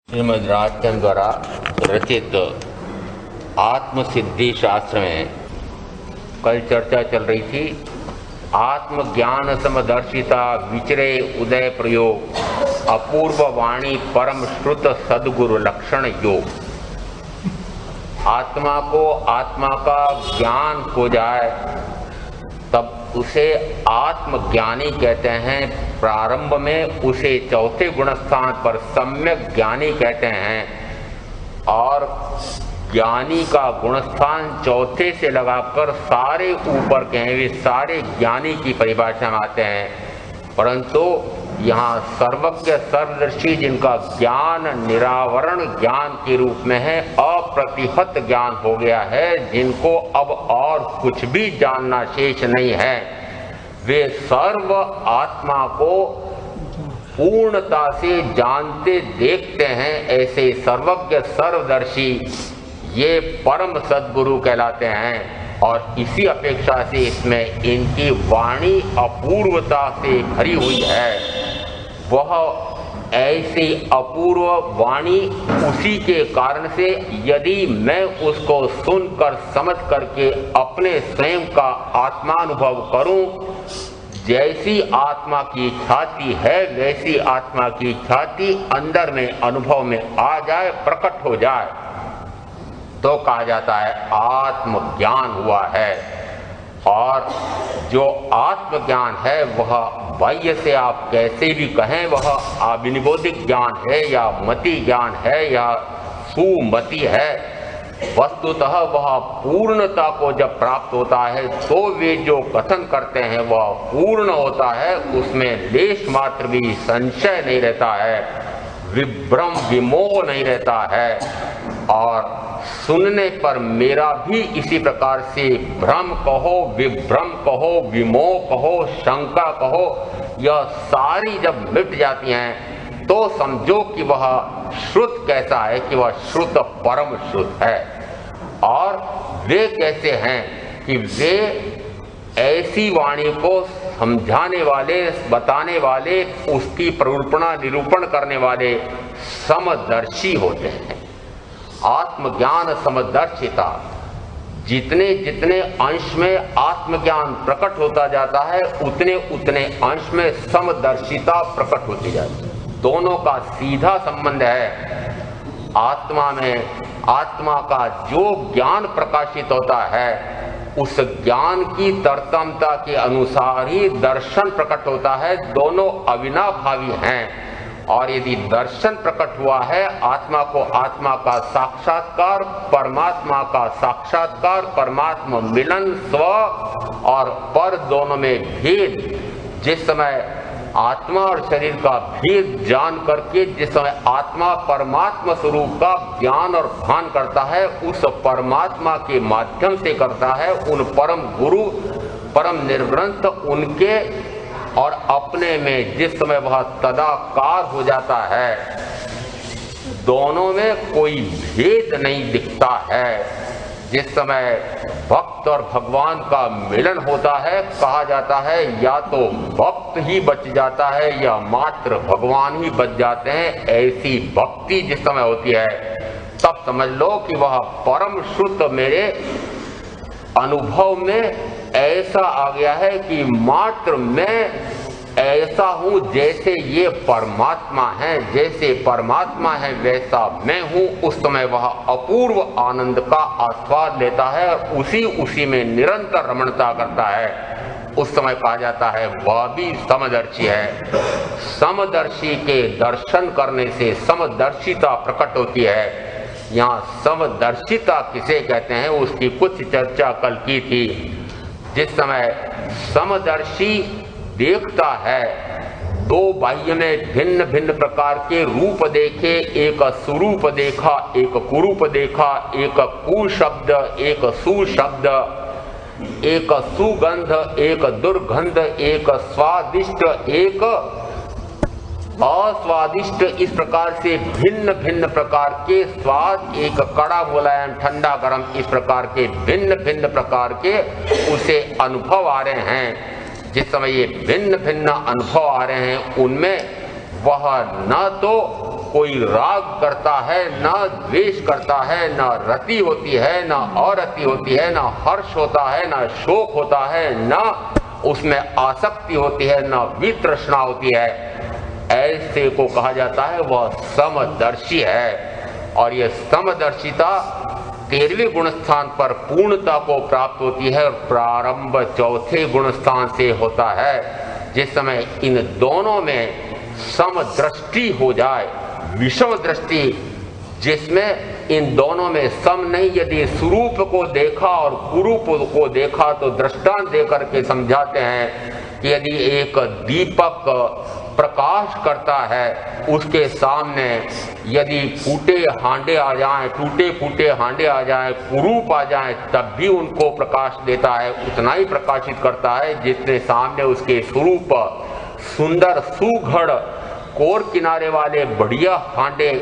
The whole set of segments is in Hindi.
श्रीमद् राजचंद्र द्वारा रचित आत्मसिद्धि शास्त्र में कल चर्चा चल रही थी। आत्मज्ञान समदर्शिता विचरे उदय प्रयोग अपूर्व वाणी परम श्रुत सद्गुरु लक्षण योग। आत्मा को आत्मा का ज्ञान हो जाए तब उसे आत्मज्ञानी कहते हैं। प्रारंभ में उसे चौथे गुणस्थान पर सम्यक ज्ञानी कहते हैं और ज्ञानी का गुणस्थान चौथे से लगाकर सारे ऊपर के हैं, वे सारे ज्ञानी की परिभाषा में आते हैं। परंतु यहाँ सर्वज्ञ सर्वदर्शी जिनका ज्ञान निरावरण ज्ञान के रूप में है, अप्रतिहत ज्ञान हो गया है, जिनको अब और कुछ भी जानना शेष नहीं है, वे सर्व आत्मा को पूर्णता से जानते देखते हैं। ऐसे सर्वज्ञ सर्वदर्शी ये परम सद्गुरु कहलाते हैं। और इसी अपेक्षा से इसमें इनकी वाणी अपूर्वता से भरी हुई है। वह ऐसी अपूर्व वाणी उसी के कारण से यदि मैं उसको सुनकर समझ करके अपने स्वयं का आत्मानुभव करूं, जैसी आत्मा की ख्याति है वैसी आत्मा की ख्याति अंदर में अनुभव में आ जाए, प्रकट हो जाए, तो कहा जाता है आत्मज्ञान हुआ है। और जो आत्मज्ञान है वह बाह्य से आप कैसे भी कहें, वह अविनिबोधिक ज्ञान है या मति ज्ञान है या सुमति है, वस्तुतः वह पूर्णता को जब प्राप्त होता है तो वे जो कथन करते हैं वह पूर्ण होता है, उसमें लेश मात्र भी संशय नहीं रहता है, विभ्रम विमोह नहीं रहता है। और सुनने पर मेरा भी इसी प्रकार से भ्रम कहो, विभ्रम कहो, विमोह कहो, शंका कहो, यह सारी जब मिट जाती हैं तो समझो कि वह श्रुत कैसा है, कि वह श्रुत परम श्रुत है। और वे कैसे हैं कि वे ऐसी वाणी को समझाने वाले, बताने वाले, उसकी प्ररूपणा निरूपण करने वाले समदर्शी होते हैं। आत्मज्ञान समदर्शिता, जितने जितने अंश में आत्मज्ञान प्रकट होता जाता है उतने उतने अंश में समदर्शिता प्रकट होती जाती है। दोनों का सीधा संबंध है। आत्मा में आत्मा का जो ज्ञान प्रकाशित होता है उस ज्ञान की तरतमता के अनुसार ही दर्शन प्रकट होता है। दोनों अविनाभावी हैं। और यदि दर्शन प्रकट हुआ है, आत्मा को आत्मा का साक्षात्कार, परमात्मा का साक्षात्कार, परमात्मा मिलन, स्व और पर दोनों में भेद, जिस समय आत्मा और शरीर का भेद जान करके जिस समय आत्मा परमात्मा स्वरूप का ज्ञान और भान करता है, उस परमात्मा के माध्यम से करता है। उन परम गुरु, परम निर्ग्रंथ उनके और अपने में जिस समय वह तदाकार हो जाता है, दोनों में कोई भेद नहीं दिखता है। जिस समय भक्त और भगवान का मिलन होता है, कहा जाता है या तो भक्त ही बच जाता है या मात्र भगवान ही बच जाते हैं। ऐसी भक्ति जिस समय होती है तब समझ लो कि वह परम शुद्ध मेरे अनुभव में ऐसा आ गया है कि मात्र मैं ऐसा हूं जैसे ये परमात्मा है, जैसे परमात्मा है वैसा मैं हूं। उस समय वह अपूर्व आनंद का आस्वाद लेता है और उसी में निरंतर रमणता करता है। उस समय कहा जाता है वह भी समदर्शी है। समदर्शी के दर्शन करने से समदर्शिता प्रकट होती है। यहाँ समदर्शिता किसे कहते हैं उसकी कुछ चर्चा कल की थी। जिस समय समदर्शी देखता है, दो बाह्य में भिन्न भिन्न प्रकार के रूप देखे, एक सुरूप देखा, एक कुरूप देखा, एक कुशब्द, एक सुशब्द, एक सुगंध, एक दुर्गंध, एक स्वादिष्ट, एक अस्वादिष्ट, इस प्रकार से भिन्न भिन्न प्रकार के स्वाद, एक कड़ा मुलायम, ठंडा गरम, इस प्रकार के भिन्न भिन्न प्रकार के उसे अनुभव आ रहे हैं। जिस समय ये भिन्न भिन्न अनुभव आ रहे हैं उनमें वह न तो कोई राग करता है, ना द्वेष करता है, ना रति होती है, ना अरति होती है, ना हर्ष होता है, ना शोक होता है, ना उसमें आसक्ति होती है, ना वितृष्णा होती है, ऐसे को कहा जाता है वह समदर्शी है। और यह समदर्शिता 13वें गुण स्थान पर पूर्णता को प्राप्त होती है और प्रारंभ 4थे गुण स्थान से होता है। जिस समय इन दोनों में समदृष्टि हो जाए, विषम दृष्टि जिसमें इन दोनों में सम नहीं, यदि स्वरूप को देखा और कुरूप को देखा तो दृष्टांत देकर के समझाते हैं कि यदि एक दीपक प्रकाश करता है, उसके सामने यदि फूटे हांडे आ जाएं, टूटे फूटे हांडे आ जाएं, कुरूप आ जाएं, तब भी उनको प्रकाश देता है, उतना ही प्रकाशित करता है जिसने सामने उसके स्वरूप सुंदर सुघड़ कोर किनारे वाले बढ़िया हांडे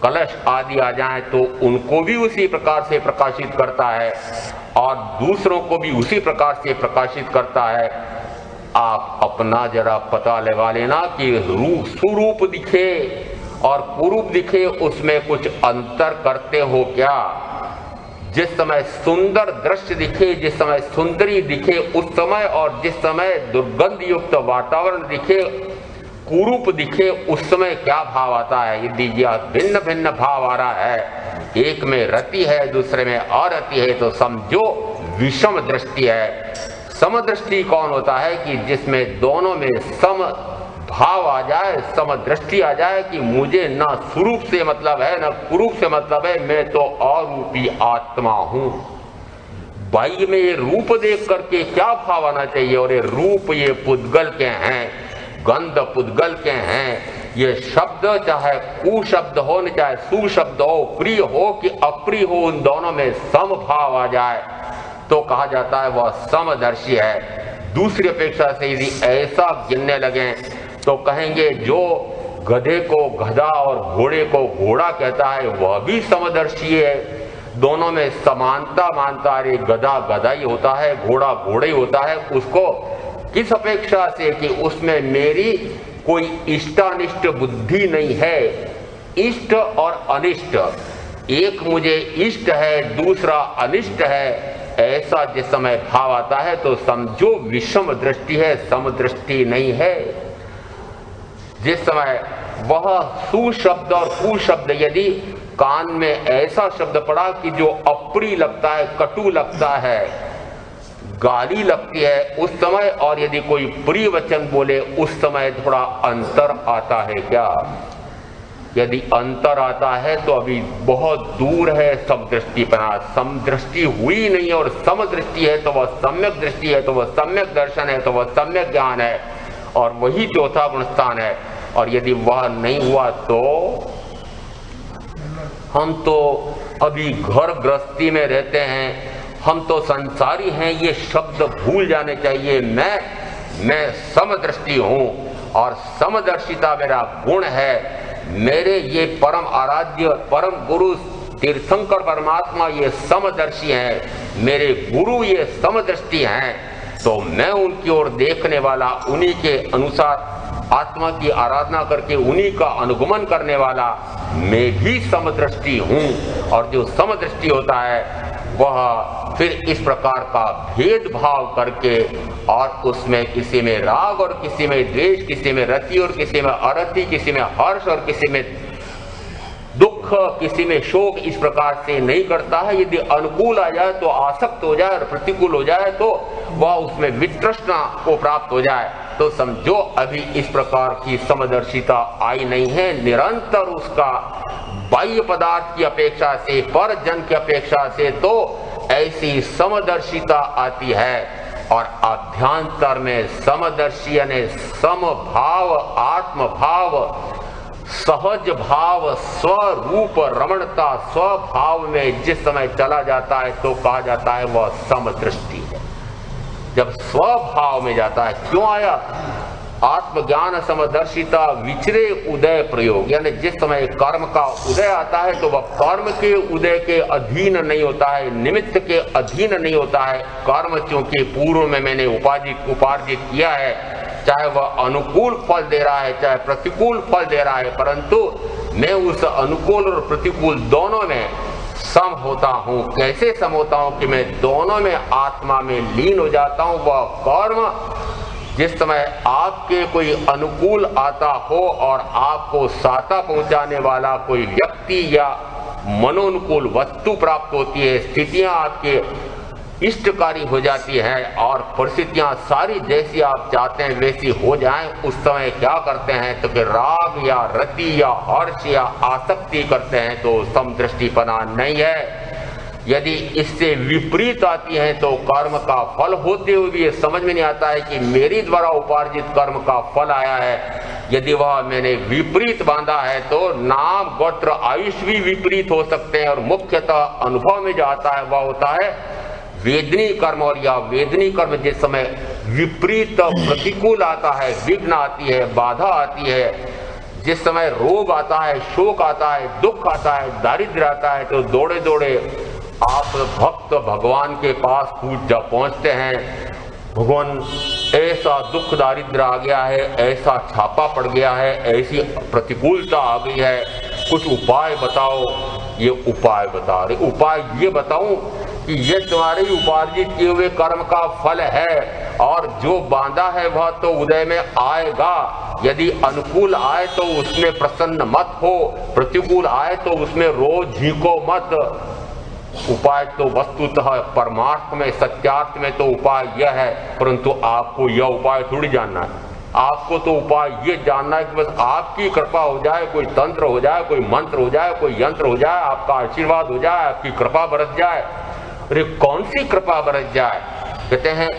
कलश आदि आ जाएं तो उनको भी उसी प्रकार से प्रकाशित करता है और दूसरों को भी उसी प्रकार से प्रकाशित करता है। आप अपना जरा पता लगा लेना कि स्वरूप दिखे और कुरूप दिखे, उसमें कुछ अंतर करते हो क्या? जिस समय सुंदर दृश्य दिखे, जिस समय सुंदरी दिखे उस समय, और जिस समय दुर्गंध युक्त वातावरण दिखे, कुरूप दिखे, उस समय क्या भाव आता है? यदि यह भिन्न भिन्न भाव आ रहा है, एक में रति है दूसरे में अरति है, तो समझो विषम दृष्टि है। समदृष्टि कौन होता है? कि जिसमें दोनों में सम भाव आ जाए, समदृष्टि आ जाए कि मुझे न स्वरूप से मतलब है न कुरूप से मतलब है, मैं तो अरूपी आत्मा हूं। बाह्य में ये रूप देख करके क्या भाव आना चाहिए? और ये रूप ये पुद्गल के हैं, गंध पुद्गल के हैं, ये शब्द चाहे कुशब्द हो न चाहे सुशब्द हो, प्रिय हो कि अप्रिय हो, उन दोनों में सम भाव आ जाए तो कहा जाता है वह समदर्शी है। दूसरी अपेक्षा से यदि ऐसा गिनने लगे तो कहेंगे जो गधे को गधा और घोड़े को घोड़ा कहता है वह भी समदर्शी है। दोनों में समानता मानता है, गधा गधा ही होता है, घोड़ा घोड़ा ही होता है। उसको किस अपेक्षा से? कि उसमें मेरी कोई इष्टानिष्ट बुद्धि नहीं है। इष्ट और अनिष्ट, एक मुझे इष्ट है दूसरा अनिष्ट है, ऐसा जिस समय भाव आता है तो समझो विषम दृष्टि है, समदृष्टि नहीं है। जिस समय वह सुशब्द और कुशब्द, यदि कान में ऐसा शब्द पड़ा कि जो अप्रिय लगता है, कटु लगता है, गाली लगती है उस समय, और यदि कोई प्रिय वचन बोले उस समय थोड़ा अंतर आता है क्या? यदि अंतर आता है तो अभी बहुत दूर है समदृष्टि पना। समदृष्टि हुई नहीं और समदृष्टि है तो वह सम्यक दृष्टि है, तो वह सम्यक दर्शन है, तो वह सम्यक ज्ञान है, और वही चौथा गुण स्थान है। और यदि वह नहीं हुआ तो हम तो अभी घर गृहस्थी में रहते हैं, हम तो संसारी हैं, ये शब्द भूल जाने चाहिए। मैं समदृष्टि हूं और समदर्शिता मेरा गुण है। मेरे ये परम आराध्य परम गुरु तीर्थंकर परमात्मा ये समदर्शी हैं, मेरे गुरु ये समदृष्टि हैं, तो मैं उनकी ओर देखने वाला, उन्हीं के अनुसार आत्मा की आराधना करके उन्हीं का अनुगमन करने वाला मैं भी समदृष्टि हूं। और जो समदृष्टि होता है वह फिर इस प्रकार का भेदभाव करके, और उसमें किसी में राग और किसी में द्वेष, किसी में रति और किसी में अरति, किसी में हर्ष और किसी में दुख, किसी में शोक, इस प्रकार से नहीं करता है। यदि अनुकूल आ जाए तो आसक्त हो जाए और प्रतिकूल हो जाए तो वह उसमें वितृष्णा को प्राप्त हो जाए, तो समझो अभी इस प्रकार की समदर्शिता आई नहीं है। निरंतर उसका बाह्य पदार्थ की अपेक्षा से, पर जन की अपेक्षा से तो ऐसी समदर्शिता आती है। और अभ्यंतर में समदर्शी यानी समभाव, आत्मभाव, सहज भाव, स्वरूप रमणता, स्वभाव में जिस समय चला जाता है तो कहा जाता है वह समदृष्टि है। जब स्वभाव में जाता है, क्यों आया? आत्मज्ञान समदर्शिता विचरे उदय प्रयोग, यानी जिस समय कर्म का उदय आता है तो वह कर्म के उदय के अधीन नहीं होता है, निमित्त के अधीन नहीं होता है। कर्म चूंकि पूर्व में मैंने उपार्जित किया है, चाहे वह अनुकूल फल दे रहा है चाहे प्रतिकूल फल दे रहा है, परंतु मैं उस अनुकूल और प्रतिकूल दोनों में सम होता हूँ। कैसे सम होता हूँ कि मैं दोनों में आत्मा में लीन हो जाता हूँ। वह कर्म जिस समय आपके कोई अनुकूल आता हो और आपको साता पहुंचाने वाला कोई व्यक्ति या मनोनुकूल वस्तु प्राप्त होती है, स्थितियां आपके इष्टकारी हो जाती है और परिस्थितियां सारी जैसी आप चाहते हैं वैसी हो जाएं, उस समय क्या करते हैं तो कि राग या रति या हर्ष या आसक्ति करते हैं, तो समदृष्टिपना नहीं है। यदि इससे विपरीत आती है तो कर्म का फल होते हुए भी ये समझ में नहीं आता है कि मेरी द्वारा उपार्जित कर्म का फल आया है। यदि वह मैंने विपरीत बांधा है तो नाम गोत्र आयुष भी विपरीत हो सकते हैं और मुख्यतः अनुभव में जो आता है वह होता है वेदनी कर्म। और यह वेदनी कर्म जिस समय विपरीत प्रतिकूल आता है, विघ्न आती है, बाधा आती है, जिस समय रोग आता है, शोक आता है, दुख आता है, दारिद्र्य आता है, तो दौड़े दौड़े आप भक्त भगवान के पास पहुंचते हैं। भगवान ऐसा दुख दारिद्र्य आ गया है, ऐसा छापा पड़ गया है, ऐसी प्रतिकूलता आ गई है, कुछ उपाय बताओ। ये उपाय बता रहे, उपाय ये बताऊं कि ये तुम्हारे उपार्जित किए हुए कर्म का फल है और जो बांधा है वह तो उदय में आएगा। यदि अनुकूल आए तो उसमें प्रसन्न मत हो, प्रतिकूल आए तो उसमें रोज झीको मत। उपाय तो वस्तुतः परमार्थ में, सत्यार्थ में तो उपाय यह है, परंतु आपको यह उपाय थोड़ी जानना है। आपको तो उपाय ये जानना है कि बस आपकी कृपा हो जाए, कोई तंत्र हो जाए, कोई मंत्र हो जाए, कोई यंत्र हो जाए, आपका आशीर्वाद हो जाए, आपकी कृपा बरस जाए। अरे कौन सी कृपा बरस जाए? कहते हैं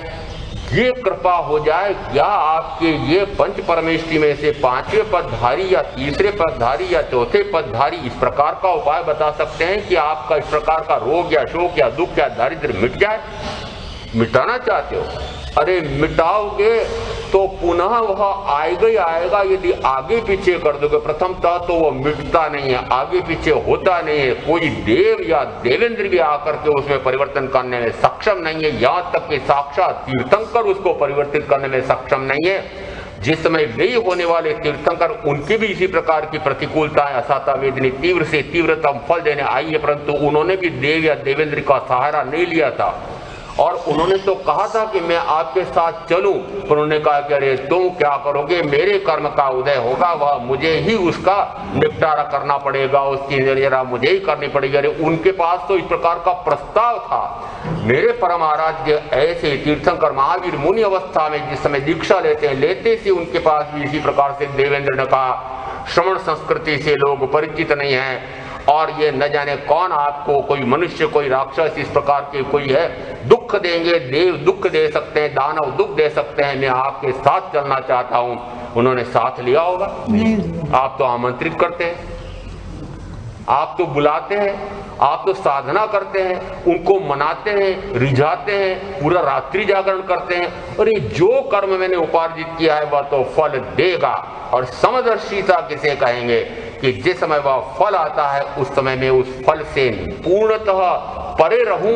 ये कृपा हो जाए, या आपके ये पंच परमेष्टि में से पांचवें पदधारी या तीसरे पदधारी या चौथे पदधारी इस प्रकार का उपाय बता सकते हैं कि आपका इस प्रकार का रोग या शोक या दुख या दारिद्र्य मिट जाए। मिटाना चाहते हो, अरे मिटाओगे तो पुनः वह आएगा ही आएगा। यदि आगे पीछे कर दोगे प्रथमतः तो वह मिटता नहीं है, आगे पीछे होता नहीं है। कोई देव या देवेंद्र भी आकर के उसमें परिवर्तन करने में सक्षम नहीं है, यहाँ तक कि साक्षात तीर्थंकर उसको परिवर्तित करने में सक्षम नहीं है। जिस समय वे होने वाले तीर्थंकर, उनकी भी इसी प्रकार की प्रतिकूलताएं असाता वेदनी तीव्र से तीव्रतम फल देने आई है, परंतु उन्होंने भी देव या देवेंद्र का सहारा नहीं लिया था। और उन्होंने तो कहा था कि मैं आपके साथ चलूं, पर उन्होंने कहा कि अरे तुम क्या करोगे, मेरे कर्म का उदय होगा, वह मुझे ही उसका निपटारा करना पड़ेगा, उसकी जरा मुझे ही करनी पड़ेगी। अरे उनके पास तो इस प्रकार का प्रस्ताव था। मेरे परम आराध्य ऐसे तीर्थंकर महावीर मुनि अवस्था में जिस समय दीक्षा लेते हैं, लेते से उनके पास भी इसी प्रकार से देवेंद्र ने कहा श्रवण संस्कृति से लोग परिचित नहीं है और ये न जाने कौन आपको, कोई मनुष्य, कोई राक्षस इस प्रकार के कोई है, दुख देंगे, देव दुख दे सकते हैं, दानव दुख दे सकते हैं, मैं आपके साथ चलना चाहता हूं। उन्होंने साथ लिया होगा? आप तो आमंत्रित करते हैं, आप तो बुलाते हैं, आप तो साधना करते हैं, उनको मनाते हैं, रिझाते हैं, पूरा रात्रि जागरण करते हैं। और ये जो कर्म मैंने उपार्जित किया है वह तो फल देगा। और समदर्शिता किसे कहेंगे कि जिस समय वह फल आता है उस समय में उस फल से पूर्णतः परे रहूं,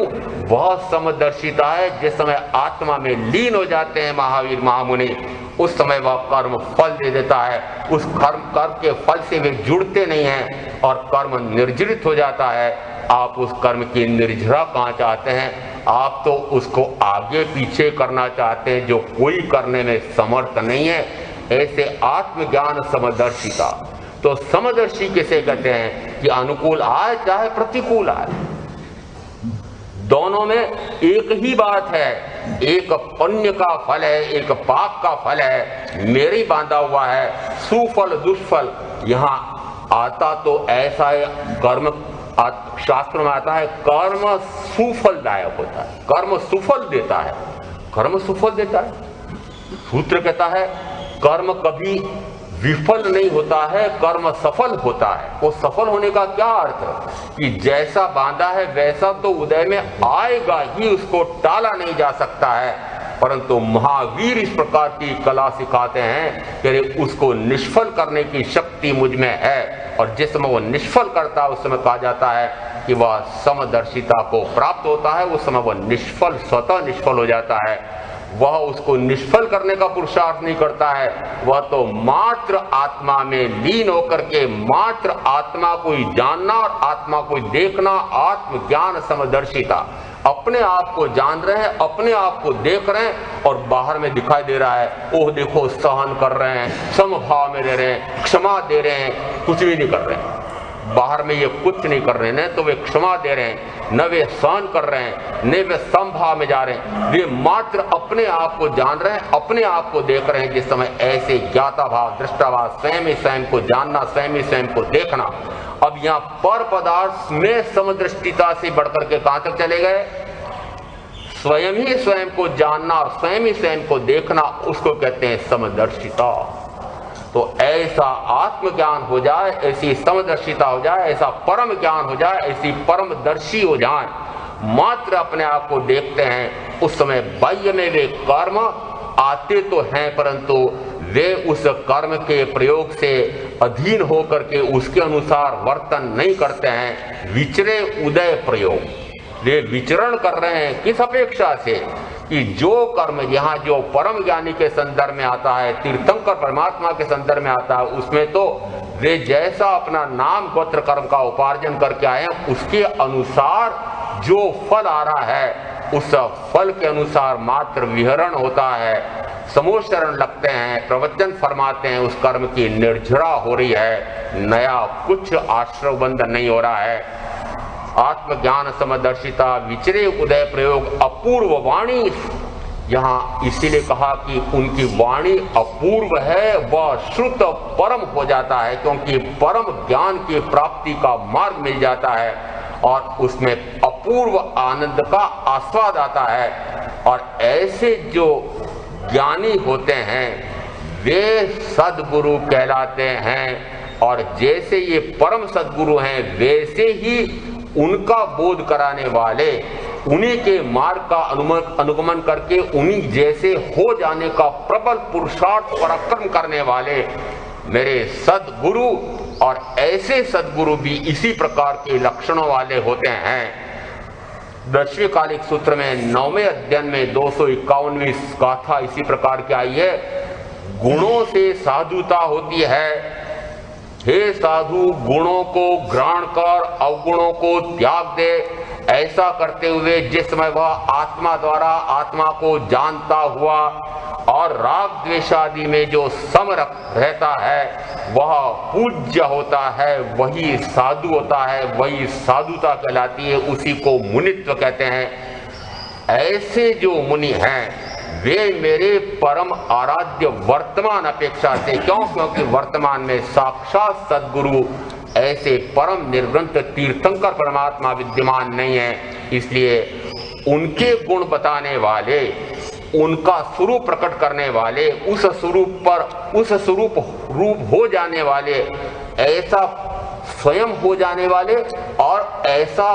वह समदर्शिता है। जिस समय आत्मा में लीन हो जाते हैं महावीर महामुनि, उस समय वह कर्म फल दे देता है। उस कर्म के फल से वे जुड़ते नहीं हैं और कर्म निर्जरित हो जाता है। आप उस कर्म की निर्जरा कहाँ चाहते हैं? आप तो उसको आगे पीछे करना चाहते हैं जो कोई करने में समर्थ नहीं है। ऐसे आत्मज्ञान समदर्शिता। तो समदर्शी किसे कहते हैं कि अनुकूल आए चाहे प्रतिकूल आए, दोनों में एक ही बात है, एक पुण्य का फल है, एक पाप का फल है, मेरे बांधा हुआ है, सुफल दुष्फल। यहाँ आता तो ऐसा है, कर्म शास्त्र में आता है कर्म सुफलदायक होता है, कर्म सुफल देता है, कर्म सुफल देता है। सूत्र कहता है कर्म कभी विफल नहीं होता है, कर्म सफल होता है। वो सफल होने का क्या अर्थ है कि जैसा बांधा है वैसा तो उदय में आएगा ही, उसको टाला नहीं जा सकता है। परंतु महावीर इस प्रकार की कला सिखाते हैं कि उसको निष्फल करने की शक्ति मुझ में है, और जिस समय वो निष्फल करता है उस समय कहा जाता है कि वह समदर्शिता को प्राप्त होता है। उस समय वह निष्फल, स्वतः निष्फल हो जाता है। वह उसको निष्फल करने का पुरुषार्थ नहीं करता है, वह तो मात्र आत्मा में लीन होकर के मात्र आत्मा को ही जानना और आत्मा को ही देखना, आत्मज्ञान समदर्शिता, अपने आप को जान रहे हैं, अपने आप को देख रहे हैं और बाहर में दिखाई दे रहा है, ओह देखो सहन कर रहे हैं, समभाव में रह रहे हैं, क्षमा दे रहे हैं, कुछ भी नहीं कर रहे हैं। बाहर में ये कुछ नहीं कर रहे हैं, न तो वे क्षमा दे रहे हैं, न वे सहन कर रहे हैं, न वे समभाव में जा रहे हैं, वे मात्र अपने आप को जान रहे हैं, अपने आप को देख रहे हैं। जिस समय ऐसे ज्ञाता भाव, दृष्टा भाव, स्वयं ही स्वयं को जानना, स्वयं ही स्वयं को देखना। अब यहाँ पर पदार्थ में समदृष्टिता से बढ़कर के कहां तक चले गए? स्वयं ही स्वयं को जानना और स्वयं ही स्वयं को देखना, उसको कहते हैं समदर्शिता। तो ऐसा आत्मज्ञान हो जाए, ऐसी समदर्शिता हो जाए, ऐसा परम ज्ञान हो जाए, ऐसी परमदर्शी हो जाए, मात्र अपने आप को देखते हैं, उस समय बाह्य में वे कर्म आते तो हैं, परंतु वे उस कर्म के प्रयोग से अधीन होकर के उसके अनुसार वर्तन नहीं करते हैं। विचरे उदय प्रयोग, वे विचरण कर रहे हैं किस अपेक्षा से कि जो कर्म यहाँ जो परम ज्ञानी के संदर्भ में आता है, तीर्थंकर परमात्मा के संदर्भ में आता है, उसमें तो वे जैसा अपना नाम गोत्र कर्म का उपार्जन करके आए हैं, उसके अनुसार जो फल आ रहा है उस फल के अनुसार मात्र विहरण होता है, समोचरण लगते हैं, प्रवचन फरमाते हैं, उस कर्म की निर्झरा हो रही है, नया कुछ आश्रवबंध नहीं हो रहा है। आत्मज्ञान समदर्शिता, विचरे उदय प्रयोग, अपूर्व वाणी, यहाँ इसीलिए कहा कि उनकी वाणी अपूर्व है, वह श्रुत परम हो जाता है, क्योंकि परम ज्ञान की प्राप्ति का मार्ग मिल जाता है और उसमें अपूर्व आनंद का आस्वाद आता है। और ऐसे जो ज्ञानी होते हैं वे सद्गुरु कहलाते हैं, और जैसे ये परम सद्गुरु हैं वैसे ही उनका बोध कराने वाले, उन्हीं के मार्ग का अनुगमन करके उन्हीं जैसे हो जाने का प्रबल पुरुषार्थ पराक्रम करने वाले मेरे सद्गुरु, और ऐसे सद्गुरु भी इसी प्रकार के लक्षणों वाले होते हैं। 10वें कालिक सूत्र में 9वें अध्ययन में 251वीं गाथा इसी प्रकार की आई है। गुणों से साधुता होती है, हे साधु गुणों को ग्रहण कर अवगुणों को त्याग दे। ऐसा करते हुए जिस समय वह आत्मा द्वारा आत्मा को जानता हुआ और राग द्वेषादि में जो सम रहता है वह पूज्य होता है, वही साधु होता है, वही साधुता कहलाती है, उसी को मुनित्व कहते हैं। ऐसे जो मुनि हैं वे मेरे परम आराध्य वर्तमान अपेक्षा से, क्योंकि वर्तमान में साक्षात सद्गुरु ऐसे परम निर्ग्रंथ तीर्थंकर परमात्मा विद्यमान नहीं है, इसलिए उनके गुण बताने वाले, उनका स्वरूप प्रकट करने वाले, उस स्वरूप पर उस स्वरूप रूप हो जाने वाले, ऐसा स्वयं हो जाने वाले और ऐसा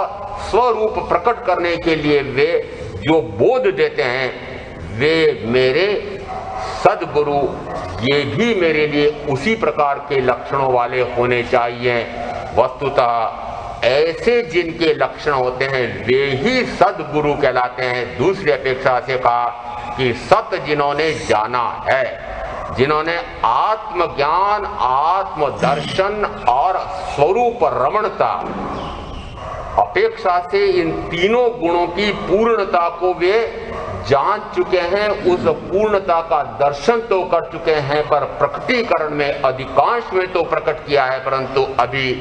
स्वरूप प्रकट करने के लिए वे जो बोध देते हैं वे मेरे सद्गुरु, ये भी मेरे लिए उसी प्रकार के लक्षणों वाले होने चाहिए। वस्तुतः ऐसे जिनके लक्षण होते हैं वे ही सद्गुरु कहलाते हैं। दूसरी अपेक्षा से कहा कि सत जिन्होंने जाना है, जिन्होंने आत्मज्ञान, आत्मदर्शन और स्वरूप रमणता अपेक्षा से इन तीनों गुणों की पूर्णता को वे जान चुके हैं, उस पूर्णता का दर्शन तो कर चुके हैं, पर प्रकटीकरण में अधिकांश में तो प्रकट किया है, परंतु अभी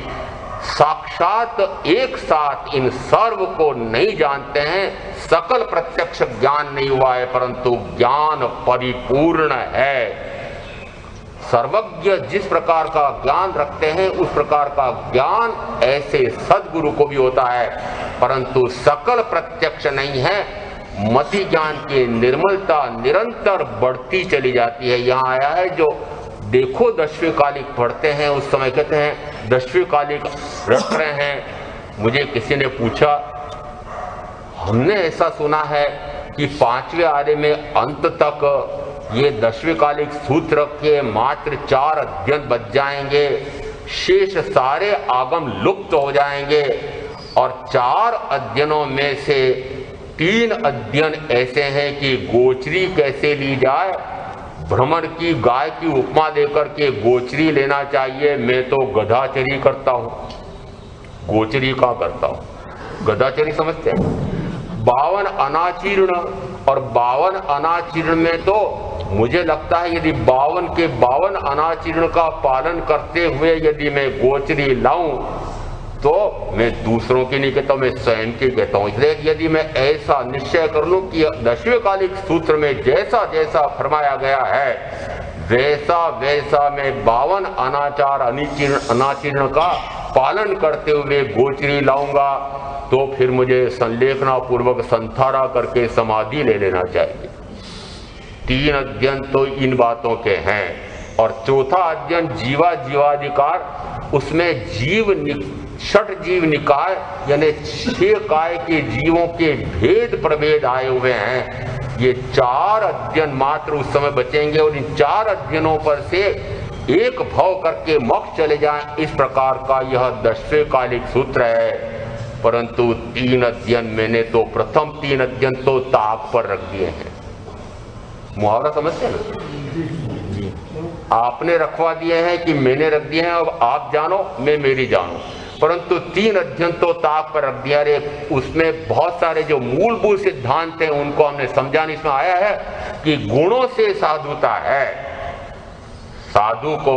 साक्षात एक साथ इन सर्व को नहीं जानते हैं। सकल प्रत्यक्ष ज्ञान नहीं हुआ है, परंतु ज्ञान परिपूर्ण है। सर्वज्ञ जिस प्रकार का ज्ञान रखते हैं उस प्रकार का ज्ञान ऐसे सद्गुरु को भी होता है, परंतु सकल प्रत्यक्ष नहीं है। मति ज्ञान की निर्मलता निरंतर बढ़ती चली जाती है। यहाँ आया है जो देखो 10वें कालिक पढ़ते हैं उस समय कहते हैं 10वें कालिक रख रहे हैं। मुझे किसी ने पूछा, हमने ऐसा सुना है कि 5वें आर्य में अंत तक ये 10वें कालिक सूत्र के मात्र 4 अध्ययन बच जाएंगे, शेष सारे आगम लुप्त हो जाएंगे और 4 अध्ययनों में से 3 अध्ययन ऐसे हैं कि गोचरी कैसे ली जाए। भ्रमण की गाय की उपमा देकर के गोचरी लेना चाहिए। मैं तो गधाचरी करता हूं, गोचरी का करता हूं। गधाचरी समझते हैं? 52 अनाचीर्ण, और 52 अनाचीर्ण में तो मुझे लगता है यदि 52 के 52 अनाचीर्ण का पालन करते हुए यदि मैं गोचरी लाऊं तो मैं दूसरों की नहीं कहता, मैं स्वयं की कहता हूं। इसलिए यदि मैं ऐसा निश्चय कर लूं कि 10वें कालिक सूत्र में जैसा जैसा फरमाया गया है वैसा वैसा मैं 52 अनाचार अनाचीर्ण का पालन करते हुए गोचरी लाऊंगा, तो फिर मुझे संलेखना पूर्वक संथारा करके समाधि ले लेना चाहिए। 3 अध्ययन तो इन बातों के हैं। और चौथा अध्ययन जीवाधिकार, उसमें षट जीव निकाय यानी 6 काय के जीवों के भेद प्रभेद आए हुए हैं। ये 4 अध्ययन मात्र उस समय बचेंगे और इन 4 अध्ययनों पर से एक भव करके मोक्ष चले जाएं, इस प्रकार का यह 10वें कालिक सूत्र है। परंतु 3 अध्ययन मैंने तो प्रथम 3 अध्ययन तो ताक पर रख दिए हैं। मुहावरा समझते हैं ना? आपने रखवा दिए हैं कि मैंने रख दिए हैं, अब आप जानो मैं मेरी जानू। परंतु 3 अध्ययन तो ताक पर रख दिया रे। उसमें बहुत सारे जो मूलभूत सिद्धांत हैं उनको हमने समझाने इसमें आया है कि गुणों से साधुता है। साधु को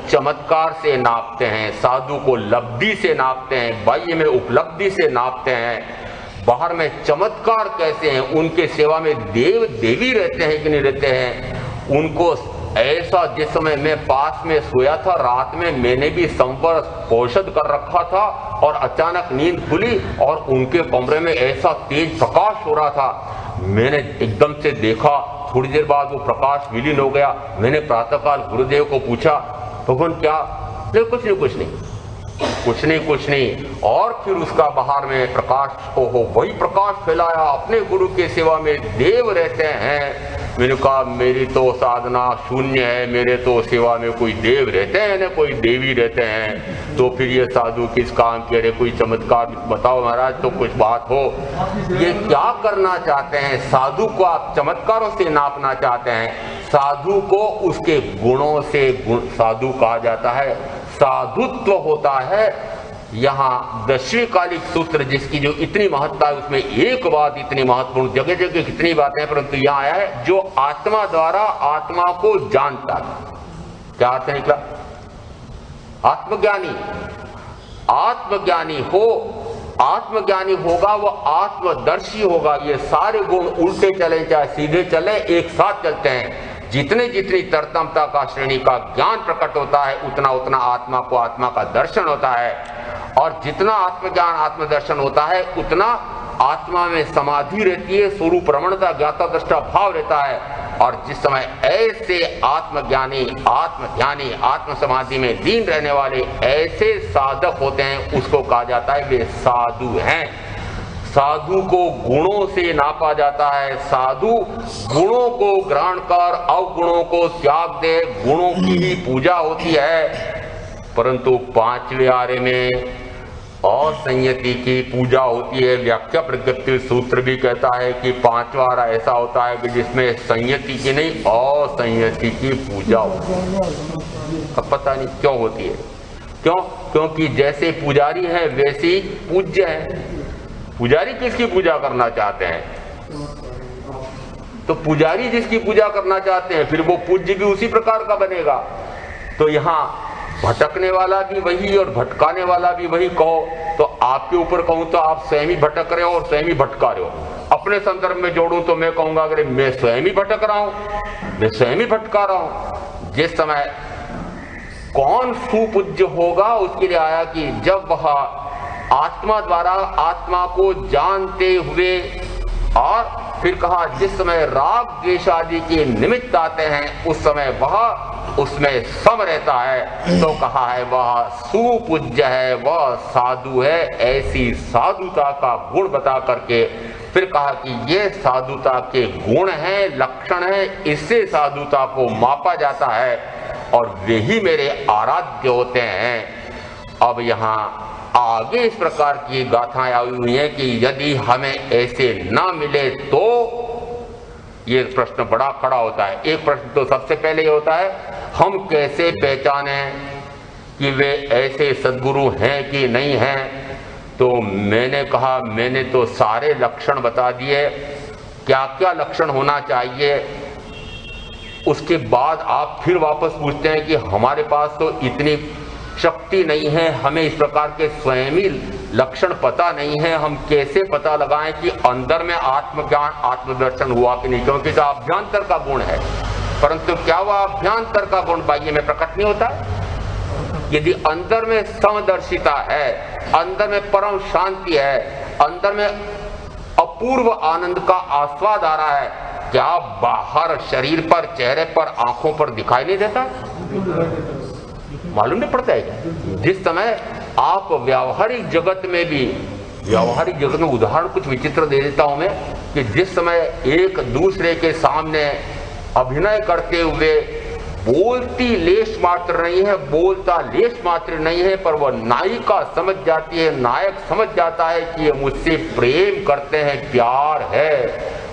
चमत्कार से नापते हैं, साधु को लब्धि से नापते हैं, बाह्य में उपलब्धि से नापते हैं, बाहर में चमत्कार कैसे हैं, उनके सेवा में देव देवी रहते हैं कि नहीं रहते हैं। उनको ऐसा, जिस समय मैं पास में सोया था रात में मैंने भी संवर औषध कर रखा था और अचानक नींद खुली और उनके कमरे में ऐसा तेज प्रकाश हो रहा था, मैंने एकदम से देखा, थोड़ी देर बाद वो प्रकाश विलीन हो गया। मैंने प्रातःकाल गुरुदेव को पूछा, भगवान क्या? कुछ नहीं। और फिर उसका बाहर में प्रकाश को हो वही प्रकाश फैलाया। अपने गुरु के सेवा में देव रहते हैं। मैंने कहा मेरी तो साधना शून्य है, मेरे तो सेवा में कोई देव रहते हैं ना कोई देवी रहते हैं, तो फिर ये साधु किस काम के? रहे कोई चमत्कार बताओ महाराज, तो कुछ बात हो। ये क्या करना चाहते हैं? साधु को आप चमत्कारों से नापना चाहते हैं। साधु को उसके गुणों से साधु कहा जाता है। साधुत्व होता है। यहाँ 10वें कालिक सूत्र जिसकी जो इतनी महत्ता है उसमें एक बात इतनी महत्वपूर्ण, जगह जगह कितनी बातें हैं परंतु यहाँ आया है, जो आत्मा द्वारा आत्मा को जानता है। क्या अर्थ निकला? आत्मज्ञानी आत्मज्ञानी होगा, वह आत्मदर्शी होगा। ये सारे गुण उल्टे चले चाहे सीधे चले, एक साथ चलते हैं। जितनी तरतमता का श्रेणी का ज्ञान प्रकट होता है उतना उतना आत्मा को आत्मा का दर्शन होता है, और जितना आत्मज्ञान आत्मदर्शन होता है उतना आत्मा में समाधि रहती है, स्वरूप रमणता ज्ञाता दृष्टा भाव रहता है। और जिस समय ऐसे आत्मज्ञानी आत्मध्यानी आत्म समाधि में लीन रहने वाले ऐसे साधक होते हैं, उसको कहा जाता है वे साधु हैं। साधु को गुणों से नापा जाता है। साधु गुणों को ग्रहण कर अवगुणों को त्याग दे, गुणों की ही पूजा होती है। परंतु 5वें आर्य में असंयति की पूजा होती है। व्याख्या प्रगति सूत्र भी कहता है कि 5वां आर्य ऐसा होता है कि जिसमें संयति की नहीं असंयति की पूजा होती है। अब पता नहीं क्यों होती है, क्योंकि जैसे पुजारी है वैसे ही पूज्य है। पुजारी किसकी पूजा करना चाहते हैं? तो पुजारी जिसकी पूजा करना चाहते हैं फिर वो पूज्य भी उसी प्रकार का बनेगा। तो यहाँ भटकने वाला भी वही और भटकाने वाला भी वही। कहो तो आपके ऊपर कहूं तो आप स्वयं ही भटक रहे हो और स्वयं ही भटका रहे हो। अपने संदर्भ में जोड़ूं तो मैं कहूंगा अगर मैं स्वयं ही भटक रहा हूं, मैं स्वयं ही भटका रहा हूं। जिस समय कौन सुपूज्य होगा उसके लिए आया कि जब वह आत्मा द्वारा आत्मा को जानते हुए, और फिर कहा जिस समय राग द्वेष आदि के निमित्त आते हैं उस समय वह उसमें सम रहता है, तो कहा है वह सुपूज्य है, वह साधु है। ऐसी साधुता का गुण बता करके फिर कहा कि ये साधुता के गुण हैं, लक्षण हैं, इससे साधुता को मापा जाता है और वे ही मेरे आराध्य होते हैं। अब यहाँ आगे इस प्रकार की गाथाएं आई हुई हैं कि यदि हमें ऐसे ना मिले तो ये प्रश्न बड़ा खड़ा होता है। एक प्रश्न तो सबसे पहले ये होता है, हम कैसे पहचाने कि वे ऐसे सद्गुरु हैं कि नहीं हैं? तो मैंने कहा, मैंने तो सारे लक्षण बता दिए, क्या क्या लक्षण होना चाहिए। उसके बाद आप फिर वापस पूछते हैं कि हमारे पास तो इतनी शक्ति नहीं है, हमें इस प्रकार के स्वयं ही लक्षण पता नहीं है, हम कैसे पता लगाएं कि अंदर में आत्मज्ञान आत्मदर्शन हुआ कि नहीं? क्योंकि तो अभ्यंतर का गुण है, परंतु क्या वह अभ्यंतर का गुण बाह्य में प्रकट नहीं होता है? यदि अंदर में समदर्शिता है, अंदर में परम शांति है, अंदर में अपूर्व आनंद का आस्वाद आ रहा है, क्या बाहर शरीर पर, चेहरे पर, आंखों पर दिखाई नहीं देता? मालूम नहीं पड़ता है क्या? जिस समय आप व्यावहारिक जगत में भी, व्यावहारिक जगत में उदाहरण कुछ विचित्र दे देता हूं मैं, कि जिस समय एक दूसरे के सामने अभिनय करते हुए बोलती लेश मात्र नहीं है, बोलता लेश मात्र नहीं है, पर वह नायिका समझ जाती है, नायक समझ जाता है कि ये मुझसे प्रेम करते हैं, प्यार है।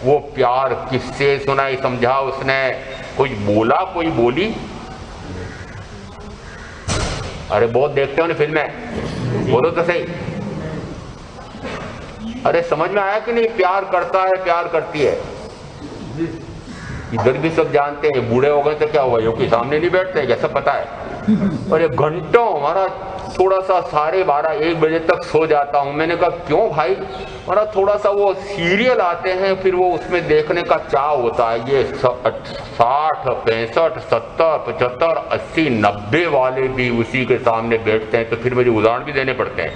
वो प्यार किससे सुनाई समझा उसने? कोई बोला, कोई बोली? अरे बहुत देखते हो ना फिल्में, बोलो तो सही। अरे समझ में आया कि नहीं? प्यार करता है, प्यार करती है। इधर भी सब जानते हैं, बूढ़े हो गए तो क्या हुआ, योगी सामने नहीं बैठते क्या? सब पता है। और ये घंटों हमारा थोड़ा सा 12:30-1 बजे तक सो जाता हूं। मैंने कहा क्यों भाई? हमारा थोड़ा सा वो सीरियल आते हैं, फिर वो उसमें देखने का चाव होता है। ये 60, 65, 70, 75, 80, 90 वाले भी उसी के सामने बैठते हैं। तो फिर मुझे उदाहरण भी देने पड़ते हैं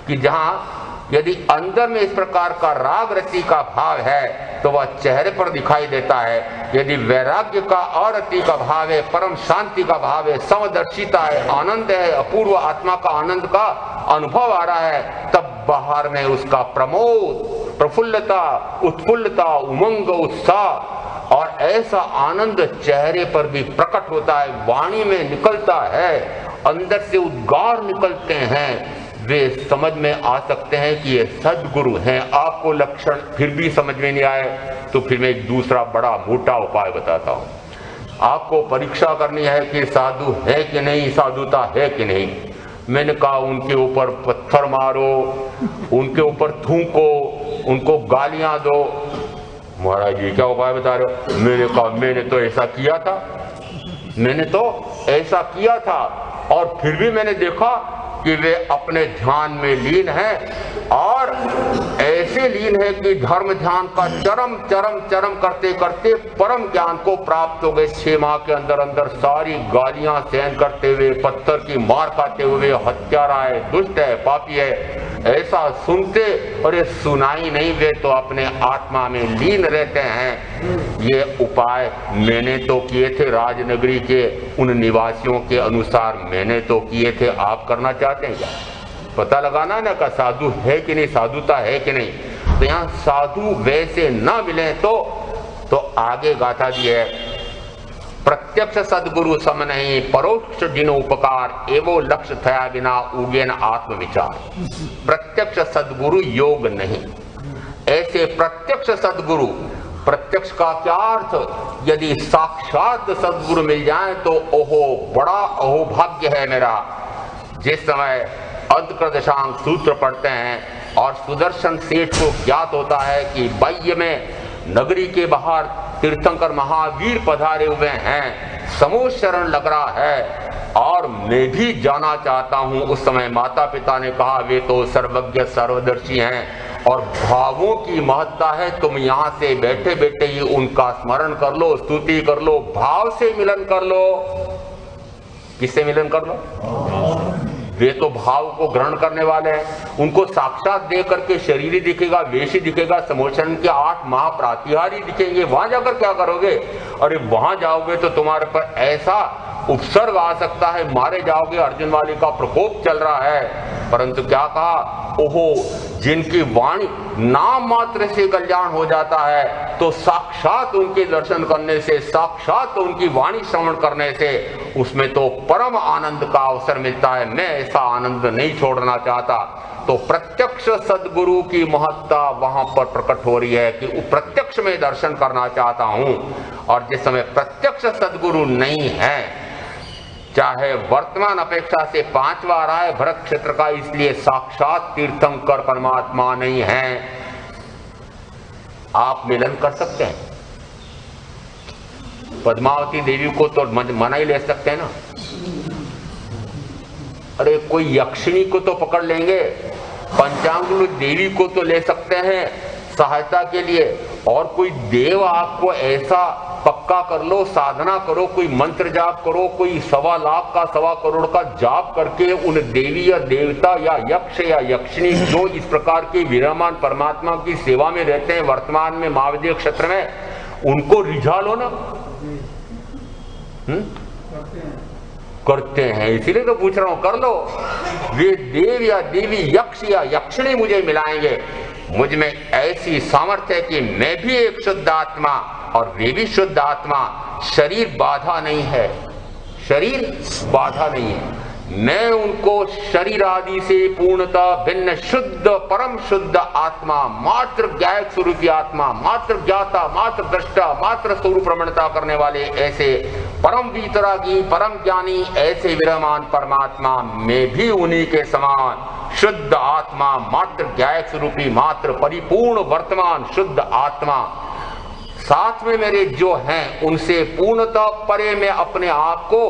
कि जहाँ यदि अंदर में इस प्रकार का राग रति का भाव है तो वह चेहरे पर दिखाई देता है। यदि वैराग्य का और रति का भाव है, परम शांति का भाव है, समदर्शिता है, आनंद है, अपूर्व आत्मा का आनंद का अनुभव आ रहा है, तब बाहर में उसका प्रमोद, प्रफुल्लता, उत्फुल्लता, उमंग, उत्साह और ऐसा आनंद चेहरे पर भी प्रकट होता है, वाणी में निकलता है, अंदर से उद्गार निकलते हैं। वे समझ में आ सकते हैं कि ये सद्गुरु हैं। आपको लक्षण फिर भी समझ में नहीं आए तो फिर मैं एक दूसरा बड़ा मोटा उपाय बताता हूं। आपको परीक्षा करनी है कि साधु है कि नहीं, साधुता है कि नहीं। मैंने कहा उनके ऊपर पत्थर मारो, उनके ऊपर थूको, उनको गालियां दो। महाराज जी क्या उपाय बता रहे हो? मैंने कहा मैंने तो ऐसा किया था, मैंने तो ऐसा किया था, और फिर भी मैंने देखा कि वे अपने ध्यान में लीन हैं, और ऐसे लीन है कि धर्म ध्यान का चरम चरम चरम करते करते परम ज्ञान को प्राप्त हो गए। 6 माह के अंदर अंदर सारी गालियां सहन करते हुए, पत्थर की मार खाते हुए, हत्यारा है, दुष्ट है, पापी है, ऐसा सुनते और ये सुनाई नहीं, वे तो अपने आत्मा में लीन रहते हैं। ये उपाय मैंने तो किए थे, राजनगरी के उन निवासियों के अनुसार मैंने तो किए थे। आप करना चाहते हैं क्या? पता लगाना ना का साधु है कि नहीं, साधुता है कि नहीं। तो यहाँ साधु वैसे न मिले तो आगे गाथा दी है, प्रत्यक्ष सद्गुरु सम नहीं, परोक्ष जिन उपकार एवो लक्ष्य थया बिना उगेन आत्मविचार। प्रत्यक्ष सद्गुरु योग नहीं, ऐसे प्रत्यक्ष सद्गुरु, प्रत्यक्ष का क्या अर्थ? यदि साक्षात सद्गुरु मिल जाए तो ओहो बड़ा अहोभाग्य है मेरा। जिस समय अंतकर दशांग सूत्र पढ़ते हैं और सुदर्शन सेठ को ज्ञात होता है कि बाह्य में नगरी के बाहर तीर्थंकर महावीर पधारे हुए हैं, समूह शरण लग रहा है और मैं भी जाना चाहता हूं। उस समय माता पिता ने कहा वे तो सर्वज्ञ सर्वदर्शी हैं और भावों की महत्ता है, तुम यहाँ से बैठे बैठे ही उनका स्मरण कर लो, स्तुति कर लो, भाव से मिलन कर लो। किससे मिलन कर लो? वे तो भाव को ग्रहण करने वाले हैं। उनको साक्षात देख करके शरीर ही दिखेगा, वेश ही दिखेगा, समोचन के 8 माह प्रातिहारी दिखेंगे। वहां जाकर क्या करोगे? अरे वहां जाओगे तो तुम्हारे पर ऐसा उपसर्ग आ सकता है, मारे जाओगे, अर्जुन वाली का प्रकोप चल रहा है। परंतु क्या कहा, ओहो जिनकी वाणी नाम मात्र से कल्याण हो जाता है, तो साक्षात उनके दर्शन करने से, साक्षात उनकी वाणी श्रवण करने से उसमें तो परम आनंद का अवसर मिलता है। मैं ऐसा आनंद नहीं छोड़ना चाहता। तो प्रत्यक्ष सद्गुरु की महत्ता वहां पर प्रकट हो रही है कि प्रत्यक्ष में दर्शन करना चाहता हूं। और जिस समय प्रत्यक्ष सद्गुरु नहीं है, चाहे वर्तमान अपेक्षा से 5 बार आए भरत क्षेत्र का, इसलिए साक्षात तीर्थंकर परमात्मा नहीं है, आप मिलन कर सकते हैं। पद्मावती देवी को तो मना ही ले सकते हैं ना। अरे कोई यक्षिणी को तो पकड़ लेंगे, पंचांगुल देवी को तो ले सकते हैं सहायता के लिए, और कोई देव आपको ऐसा पक्का कर लो, साधना करो, कोई मंत्र जाप करो, कोई 1.25 लाख का 1.25 करोड़ का जाप करके उन देवी या देवता या यक्ष या यक्षिणी जो इस प्रकार के विराजमान परमात्मा की सेवा में रहते हैं वर्तमान में महाविद्य क्षेत्र में, उनको रिझा लो ना। करते हैं, इसीलिए तो पूछ रहा हूं, कर लो। वे देव या देवी, यक्ष या यक्षिणी मुझे मिलाएंगे। मुझ में ऐसी सामर्थ्य है कि मैं भी एक शुद्ध आत्मा और वे भी शुद्ध आत्मा। शरीर बाधा नहीं है, शरीर बाधा नहीं है। मैं उनको शरीर आदि से पूर्णतः भिन्न शुद्ध परम शुद्ध आत्मा, मात्र ज्ञायक स्वरूपी आत्मा, मात्र ज्ञाता, मात्र दृष्टा, मात्र स्वरूप रमणता करने वाले ऐसे परम वीतरागी, परम ज्ञानी, ऐसे विराजमान परमात्मा में भी उन्हीं के समान शुद्ध आत्मा, मात्र ज्ञायक स्वरूपी, मात्र परिपूर्ण वर्तमान शुद्ध आत्मा। साथ में मेरे जो हैं उनसे पूर्णतः परे मैं अपने आप को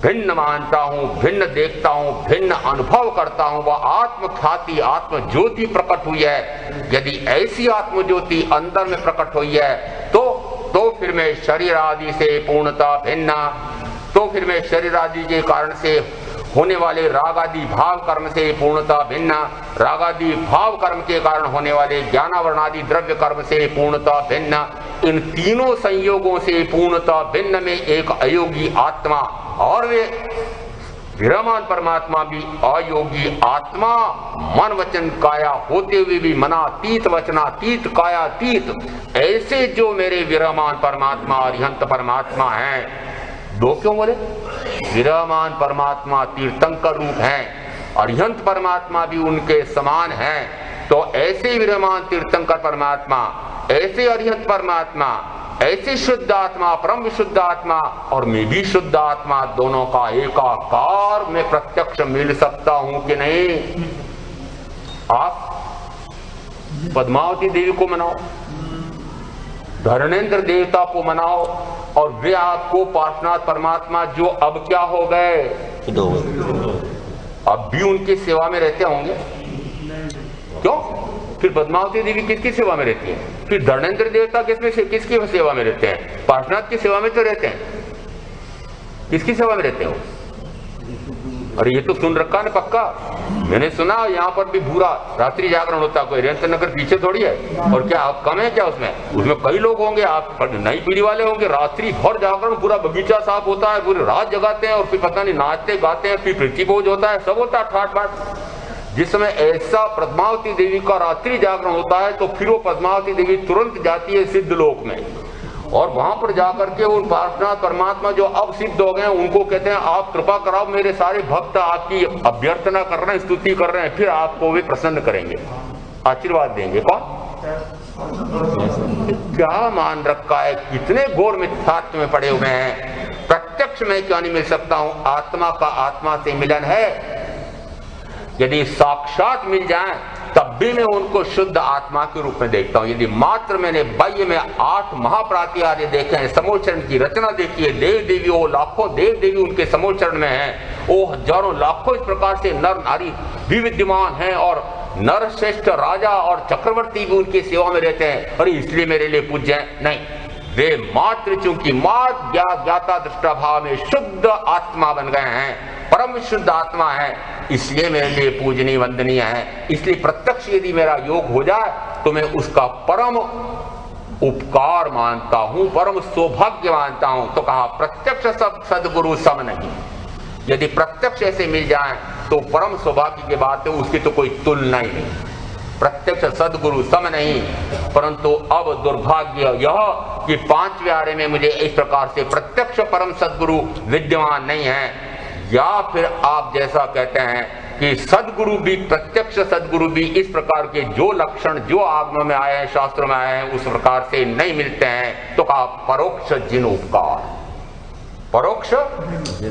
भिन्न मानता हूं, भिन्न देखता हूं, भिन्न अनुभव करता हूं। वह आत्म ख्याति, आत्म ज्योति प्रकट हुई है। यदि ऐसी आत्म ज्योति अंदर में प्रकट हुई है तो फिर मैं शरीर आदि से पूर्णतः भिन्न, तो फिर मैं शरीर आदि के कारण से होने वाले राग आदि भाव कर्म से पूर्णतः भिन्न, राग आदि भाव कर्म के कारण होने वाले ज्ञानावरण आदि द्रव्य कर्म से पूर्णतः भिन्न, इन तीनों संयोगों से पूर्णतः भिन्न में एक अयोगी आत्मा, और वे विराजमान परमात्मा भी अयोगी आत्मा, मन वचन काया होते हुए भी मनातीत वचनातीत कायातीत, ऐसे जो मेरे विराजमान परमात्मा अरिहंत परमात्मा हैं। दो क्यों बोले? विराजमान परमात्मा तीर्थंकर रूप हैं, अरिहंत परमात्मा भी उनके समान हैं। तो ऐसे विराजमान तीर्थंकर परमात्मा, ऐसे अरिहंत परमात्मा, ऐसे शुद्ध आत्मा, परम विशुद्ध आत्मा और मैं भी शुद्ध आत्मा, दोनों का एकाकार में प्रत्यक्ष मिल सकता हूं कि नहीं? आप पद्मावती देवी को मनाओ, धरणेन्द्र देवता को मनाओ, और वे आपको पार्श्वनाथ परमात्मा जो अब क्या हो गए, अब भी उनकी सेवा में रहते होंगे। क्यों? फिर पद्मावती देवी किसकी सेवा में रहती है? फिर धरणेन्द्र देवता किसकी सेवा में रहते हैं? पार्श्वनाथ की सेवा में तो रहते हैं। किसकी सेवा में रहते हैं वो? अरे ये तो सुन रखा है पक्का। मैंने सुना यहाँ पर भी पूरा रात्रि जागरण होता, कोई रेंद्र नगर पीछे थोड़ी है। और क्या आप कम है क्या उसमें कई लोग होंगे, आप नई पीढ़ी वाले होंगे। रात्रि भर जागरण, पूरा बगीचा साफ होता है, पूरी रात जगाते हैं, और फिर पता नहीं नाचते गाते हैं, फिर पृथ्वी भोज होता है, सब होता है ठाट बाट। जिस समय ऐसा पद्मावती देवी का रात्रि जागरण होता है तो फिर वो पद्मावती देवी तुरंत जाती है सिद्ध लोक में, और वहां पर जाकर के उन पार्श्वनाथ परमात्मा जो अब सिद्ध हो गए हैं उनको कहते हैं आप कृपा कराओ, मेरे सारे भक्त आपकी अभ्यर्थना कर रहे हैं, स्तुति कर रहे हैं, फिर आपको वे प्रसन्न करेंगे, आशीर्वाद देंगे। कौन? क्या मान रखा है, कितने घोर मिथ्यात्व में पड़े हुए हैं। प्रत्यक्ष में क्यों नहीं मिल सकता हूं? आत्मा का आत्मा से मिलन है। यदि साक्षात मिल जाए तब भी मैं उनको शुद्ध आत्मा के रूप में देखता हूं। यदि मात्र मैंने बाह्य में 8 महाप्रातिहार्य देखे हैं, समोचरण की रचना देखी है, देव देवी, वो लाखों देव देवी उनके समोचरण में हैं, वो हजारों लाखों इस प्रकार से नर नारी भी विद्यमान हैं, और नर श्रेष्ठ राजा और चक्रवर्ती भी उनकी सेवा में रहते हैं। अरे इसलिए मेरे लिए पूज्य हैं? नहीं, वे मात्र चूंकि मात्र ज्ञाता दृष्टा भाव में शुद्ध आत्मा बन गए हैं, परम शुद्ध आत्मा है, इसलिए मेरे लिए पूजनीय वंदनीय है। इसलिए प्रत्यक्ष यदि मेरा योग हो जाए तो मैं उसका परम उपकार मानता हूं, परम सौभाग्य मानता हूं। तो कहा प्रत्यक्ष सब सदगुरु सम नहीं। यदि प्रत्यक्ष ऐसे मिल जाए तो परम सौभाग्य की बात है, उसकी तो कोई तुलना ही नहीं। प्रत्यक्ष सदगुरु सम नहीं, परंतु अब दुर्भाग्य यह कि 5 प्यारे में मुझे इस प्रकार से प्रत्यक्ष परम सदगुरु विद्यमान नहीं है। या फिर आप जैसा कहते हैं कि सदगुरु भी, प्रत्यक्ष सदगुरु भी इस प्रकार के जो लक्षण जो आगम में आए हैं, शास्त्रों में आए हैं, उस प्रकार से नहीं मिलते हैं। तो कहा परोक्ष जिन उपकार, परोक्ष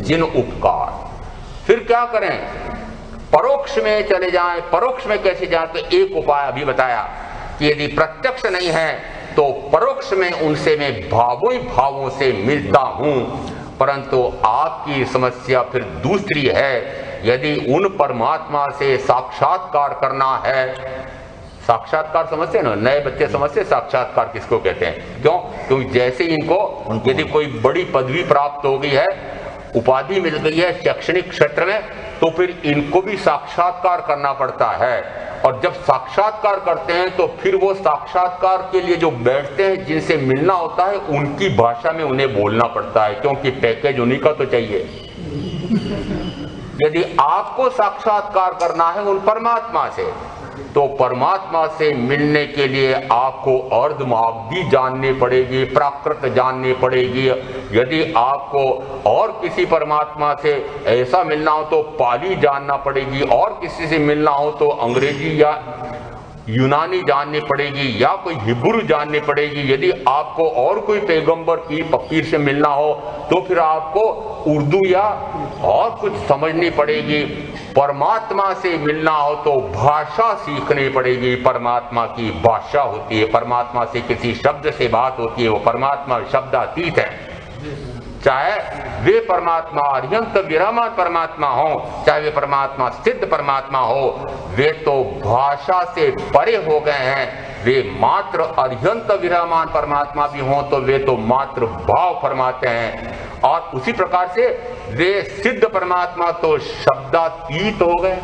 जिन उपकार। फिर क्या करें? परोक्ष में चले जाएं। परोक्ष में कैसे जाएं? तो एक उपाय अभी बताया कि यदि प्रत्यक्ष नहीं है तो परोक्ष में उनसे मैं भावों ही भावों से मिलता हूं। परंतु आपकी समस्या फिर दूसरी है, यदि उन परमात्मा से साक्षात्कार करना है। साक्षात्कार समझते ना, नए बच्चे समझते साक्षात्कार किसको कहते हैं? क्यों? क्योंकि जैसे इनको यदि कोई बड़ी पदवी प्राप्त हो गई है, उपाधि मिल गई है शैक्षणिक क्षेत्र में, तो फिर इनको भी साक्षात्कार करना पड़ता है। और जब साक्षात्कार करते हैं तो फिर वो साक्षात्कार के लिए जो बैठते हैं, जिनसे मिलना होता है, उनकी भाषा में उन्हें बोलना पड़ता है, क्योंकि पैकेज उन्हीं का तो चाहिए। यदि आपको साक्षात्कार करना है उन परमात्मा से, तो परमात्मा से मिलने के लिए आपको अर्धमागधी जाननी पड़ेगी, प्राकृत जाननी पड़ेगी। यदि आपको और किसी परमात्मा से ऐसा मिलना हो तो पाली जानना पड़ेगी, और किसी से मिलना हो तो अंग्रेजी या यूनानी जाननी पड़ेगी, या कोई हिब्रू जाननी पड़ेगी। यदि आपको और कोई पैगंबर की फकीर से मिलना हो तो फिर आपको उर्दू या और कुछ समझनी पड़ेगी। परमात्मा से मिलना हो तो भाषा सीखनी पड़ेगी। परमात्मा की भाषा होती है, परमात्मा से किसी शब्द से बात होती है। वो परमात्मा शब्दातीत है। चाहे वे परमात्मा अर्यंत विरामान परमात्मा हो, चाहे वे परमात्मा सिद्ध परमात्मा हो, वे तो भाषा से परे हो गए हैं। वे मात्र अर्यंत विरामान परमात्मा भी हों तो वे तो मात्र भाव फरमाते हैं। और उसी प्रकार से वे सिद्ध परमात्मा तो शब्दातीत हो गए,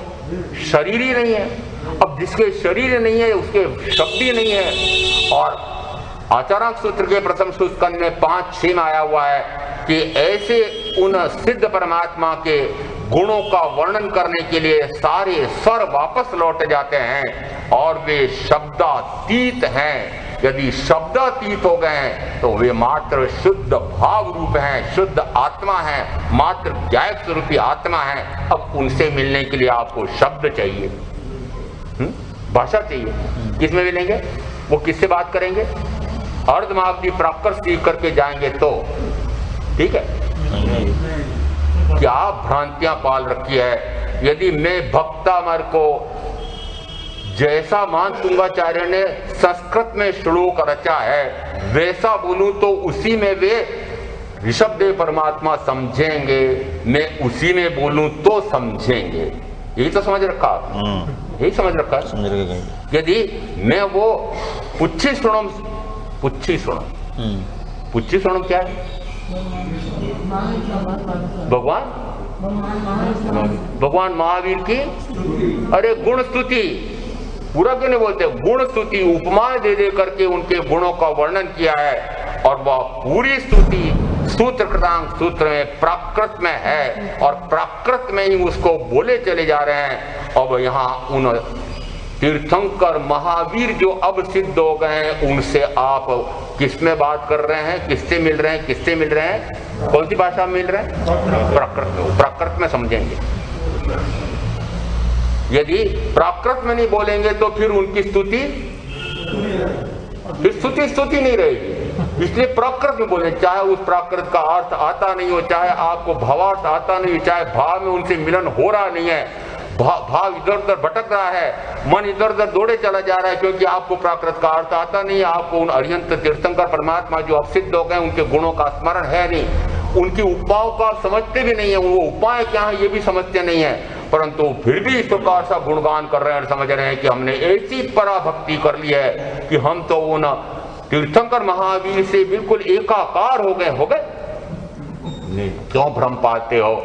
शरीर ही नहीं है। अब जिसके शरीर नहीं है उसके शब्द ही नहीं है। और आचारांक सूत्र के प्रथम स्कंद में 5-6 में आया हुआ है कि ऐसे उन सिद्ध परमात्मा के गुणों का वर्णन करने के लिए सारे स्वर वापस लौट जाते हैं और वे शब्दातीत हैं। यदि शब्दातीत हो गए हैं तो वे मात्र शुद्ध भाव रूप हैं, शुद्ध आत्मा है, मात्र ज्ञायक स्वरूपी आत्मा है। अब उनसे मिलने के लिए आपको शब्द चाहिए, भाषा चाहिए। किसमें मिलेंगे? वो किससे बात करेंगे? अर्धमागधी प्राकृत सीख करके जाएंगे तो ठीक है। क्या भ्रांतियां पाल रखी है। यदि मैं भक्तामर को जैसा मान तुंगाचार्य ने संस्कृत में श्लोक रचा है वैसा बोलूं तो उसी में वे ऋषभदेव परमात्मा समझेंगे, मैं उसी में बोलूं तो समझेंगे। यही तो समझ रखा, यही समझ रखा है। यदि मैं वो पुच्छी सुनम क्या है? भगवान महावीर की अरे गुण स्तुति, पूरा क्यों नहीं बोलते? गुण स्तुति, उपमाएं दे दे करके उनके गुणों का वर्णन किया है। और वह पूरी स्तुति सूत्र कृतांग सूत्र में प्राकृत में है और प्राकृत में ही उसको बोले चले जा रहे हैं। अब यहाँ उन तीर्थंकर महावीर जो अब सिद्ध हो गए हैं उनसे आप किस में बात कर रहे हैं? किससे मिल रहे हैं? किससे मिल रहे हैं? कौन सी भाषा में मिल रहे हैं? प्राकृत में। प्राकृत में समझेंगे। यदि प्राकृत में नहीं बोलेंगे तो फिर उनकी स्तुति स्तुति नहीं रहेगी। इसलिए प्राकृत में बोले, चाहे उस प्राकृत का अर्थ आता नहीं हो, चाहे आपको भावार्थ आता नहीं हो, चाहे भाव में उनसे मिलन हो रहा नहीं है, भाव इधर उधर भटक रहा है, मन इधर उधर दौड़े चला जा रहा है, क्योंकि आपको प्राकृत का अर्थ आता नहीं है। आपको उन अरिहंत तीर्थंकर परमात्मा जो अब सिद्ध हो गए उनके गुणों का स्मरण है नहीं, उनकी उपायों का समझते भी नहीं है, वो उपाय क्या है ये भी समझते नहीं है। परंतु फिर भी इस प्रकार सा गुणगान कर रहे हैं, समझ रहे हैं कि हमने ऐसी पराभक्ति कर ली है कि हम तो उन तीर्थंकर महावीर से बिल्कुल एकाकार हो गए। क्यों भ्रम पाते हो?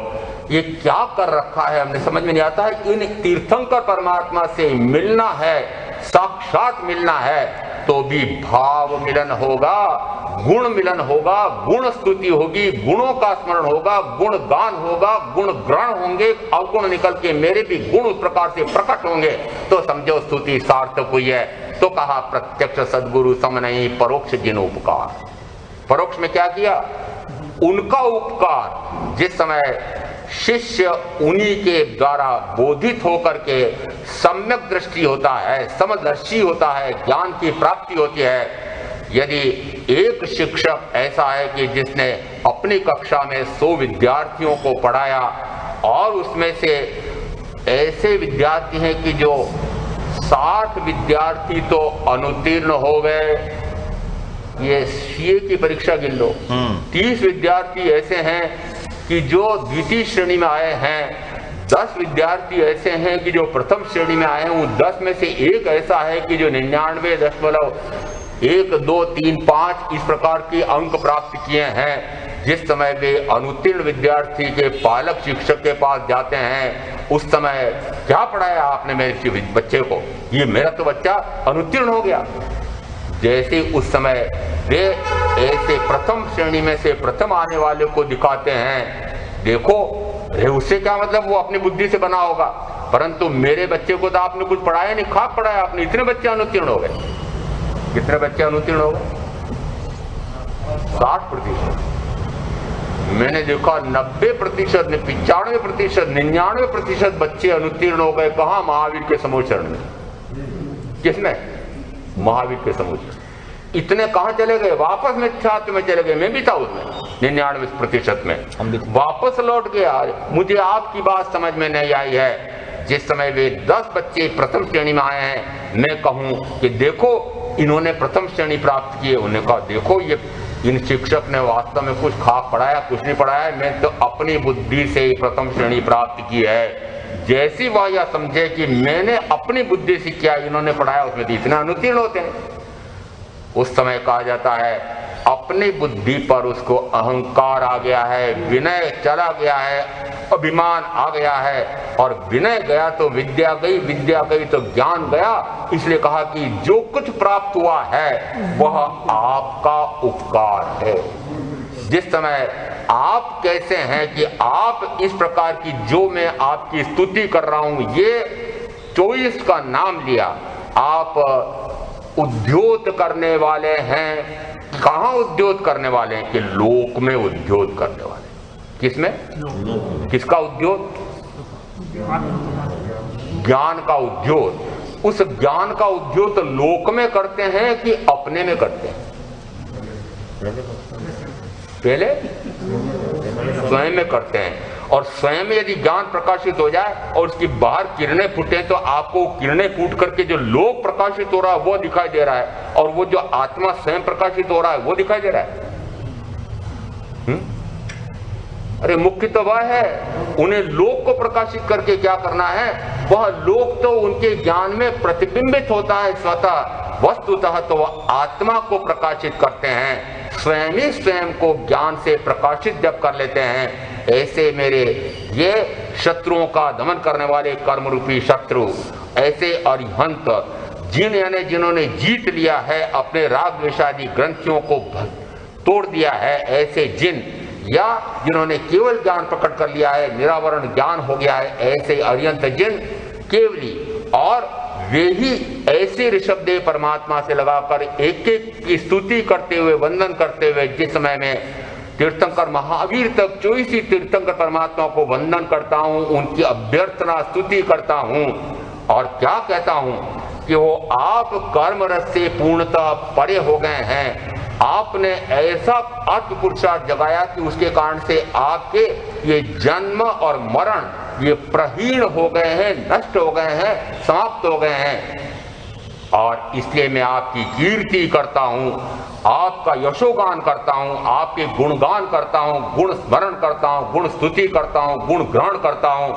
ये क्या कर रखा है हमने समझ में नहीं आता है। इन तीर्थंकर परमात्मा से मिलना है, साक्षात मिलना है, तो भी भाव मिलन होगा, गुण मिलन होगा, गुण स्तुति होगी, गुणों का स्मरण होगा, गुण गान होगा, गुण ग्रहण होंगे, अवगुण निकल के मेरे भी गुण उस प्रकार से प्रकट होंगे, तो समझो स्तुति सार्थक हुई है। तो कहा प्रत्यक्ष सद्गुरु सम नहीं, परोक्ष जिन उपकार। परोक्ष में क्या किया? उनका उपकार। जिस समय शिष्य उन्हीं के द्वारा बोधित होकर के सम्यक दृष्टि होता है, समदर्शी होता है, ज्ञान की प्राप्ति होती है। यदि एक शिक्षक ऐसा है कि जिसने अपनी कक्षा में 100 विद्यार्थियों को पढ़ाया और उसमें से ऐसे विद्यार्थी हैं कि जो 60 विद्यार्थी तो अनुत्तीर्ण हो गए, ये सीए की परीक्षा गिन लो, 30 विद्यार्थी ऐसे हैं कि जो द्वितीय श्रेणी में आए हैं, 10 विद्यार्थी ऐसे हैं कि जो प्रथम श्रेणी में आए हैं, वो 10 में से एक ऐसा है कि जो 99.1 2 3 5 इस प्रकार के अंक प्राप्त किए हैं। जिस समय वे अनुत्तीर्ण विद्यार्थी के पालक शिक्षक के पास जाते हैं, उस समय क्या पढ़ाया आपने मेरे बच्चे को? ये मेरा तो बच्चा अनुत्तीर्ण हो गया। जैसे उस समय वे ऐसे प्रथम श्रेणी में से प्रथम आने वाले को दिखाते हैं, देखो उससे क्या मतलब, वो अपनी बुद्धि से बना होगा, परंतु मेरे बच्चे को तो आपने कुछ पढ़ाया नहीं, खाक पढ़ाया आपने, इतने बच्चे अनुत्तीर्ण हो गए। कितने बच्चे अनुत्तीर्ण हो गए? 60%। मैंने देखा 90% ने 95%, 99% बच्चे अनुत्तीर्ण हो गए। कहा? महावीर के समूह चरण में। किसमें? महावीर के समूह। इतने कहां चले गए? वापस में छात्र में चले गए। मैं भी था उसमें 99% में, वापस लौट गया। मुझे आपकी बात समझ में नहीं आई है। जिस समय वे 10 बच्चे प्रथम श्रेणी में आए हैं, मैं कहूं कि देखो इन्होंने प्रथम श्रेणी प्राप्त किए, उन्होंने कहा देखो ये इन शिक्षक ने वास्तव में कुछ खाक पढ़ाया, कुछ नहीं पढ़ाया, मैं तो अपनी बुद्धि से ही प्रथम श्रेणी प्राप्त की है। जैसी वह यह समझे कि मैंने अपनी बुद्धि से किया, इन्होंने पढ़ाया, उसमें तो इतना अनुत्तीर्ण होते हैं। उस समय कहा जाता है अपनी बुद्धि पर उसको अहंकार आ गया है, विनय चला गया है, अभिमान आ गया है, और विनय गया तो विद्या गई, विद्या गई तो ज्ञान गया। इसलिए कहा कि जो कुछ प्राप्त हुआ है वह आपका उपकार है। जिस समय आप कैसे हैं कि आप इस प्रकार की, जो मैं आपकी स्तुति कर रहा हूं, ये 24 का नाम लिया, आप उद्योत करने वाले हैं। कहां उद्योत करने वाले हैं? कि लोक में उद्योत करने वाले। किसमें? किसका उद्योत? ज्ञान का उद्योत। उस ज्ञान का उद्योत लोक में करते हैं कि अपने में करते हैं? पहले स्वयं में करते हैं। और स्वयं में यदि ज्ञान प्रकाशित हो जाए और उसकी बाहर किरणें फूटे, तो आपको किरणें फूट करके जो लोक प्रकाशित हो रहा है वो दिखाई दे रहा है, और वो जो आत्मा स्वयं प्रकाशित हो रहा है वो दिखाई दे रहा है। अरे मुख्य तो वह है, उन्हें लोक को प्रकाशित करके क्या करना है? वह लोक तो उनके ज्ञान में प्रतिबिंबित होता है स्वतः, वस्तुतः तो वह आत्मा को प्रकाशित करते हैं। स्वयं ही स्वयं को ज्ञान से प्रकाशित जब कर लेते हैं, ऐसे मेरे ये शत्रुओं का दमन करने वाले कर्म रूपी शत्रु, ऐसे अरिहंत जिन्होंने जीत लिया है, अपने राग द्वेषादि ग्रंथियों को तोड़ दिया है, ऐसे जिन, या जिन्होंने केवल ज्ञान प्रकट कर लिया है, निरावरण ज्ञान हो गया है, ऐसे अरिहंत जिन केवली, और वे ही ऐसे ऋषभदेव परमात्मा से लगाकर एक एक की स्तुति करते हुए, वंदन करते हुए, जिस समय में तीर्थंकर महावीर तक 24 तीर्थंकर परमात्मा को वंदन करता हूं, उनकी अभ्यर्थना स्तुति करता हूं, और क्या कहता हूं कि वो आप कर्म रस से पूर्णतः परे हो गए हैं। आपने ऐसा अर्थ पुरुषार्थ जगाया कि उसके कारण से आपके ये जन्म और मरण ये प्रहीण हो गए हैं, नष्ट हो गए हैं, समाप्त हो गए हैं। और इसलिए मैं आपकी कीर्ति करता हूं, आपका यशोगान करता हूं, आपके गुणगान करता हूं, गुण स्मरण करता हूं, गुण स्तुति करता हूं, गुण ग्रहण करता हूं,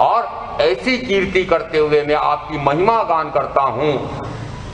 और ऐसी कीर्ति करते हुए मैं आपकी महिमा गान करता हूं।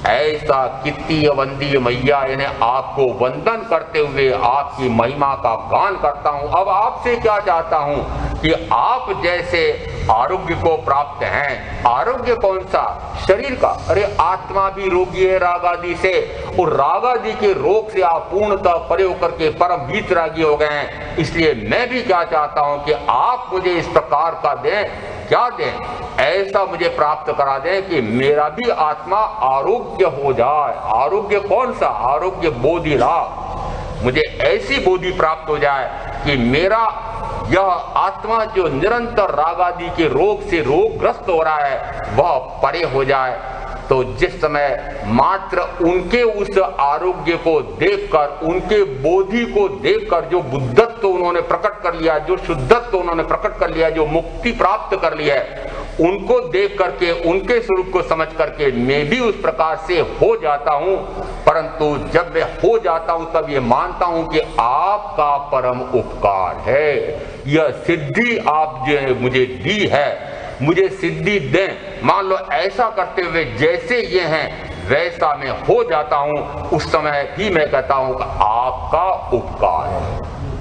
ऐसा कित्तीय वंदीय मैया, इन्हें आपको वंदन करते हुए आपकी महिमा का गान करता हूं। अब आपसे क्या चाहता हूं कि आप जैसे आरोग्य को प्राप्त हैं। आरोग्य कौन सा? शरीर का। अरे आत्मा भी रोगी है राग आदि से, और राग आदि के रोग से आप पूर्णतः परे होकर के परम वीतरागी हो गए हैं। इसलिए मैं भी क्या चाहता हूं कि आप मुझे इस प्रकार का दें, क्या दें, ऐसा मुझे प्राप्त करा दें कि मेरा भी आत्मा आरोग्य हो जाए। आरोग्य कौन सा? आरोग्य बोधि लाभ। मुझे ऐसी बोधि प्राप्त हो जाए कि मेरा यह आत्मा जो निरंतर राग आदि के रोग से रोगग्रस्त हो रहा है वह परे हो जाए। तो जिस समय मात्र उनके उस आरोग्य को देखकर, उनके बोधि को देखकर, जो बुद्धत्व उन्होंने प्रकट कर लिया, जो शुद्धत्व उन्होंने प्रकट कर लिया, जो मुक्ति प्राप्त कर लिया है, उनको देख करके, उनके स्वरूप को समझ करके मैं भी उस प्रकार से हो जाता हूं। परंतु जब मैं हो जाता हूं तब ये मानता हूं कि आपका परम उपकार है, यह सिद्धि आप जो मुझे दी है, मुझे सिद्धि दें। मान लो ऐसा करते हुए जैसे ये हैं वैसा मैं हो जाता हूं, उस समय भी मैं कहता हूं कि आपका उपकार है।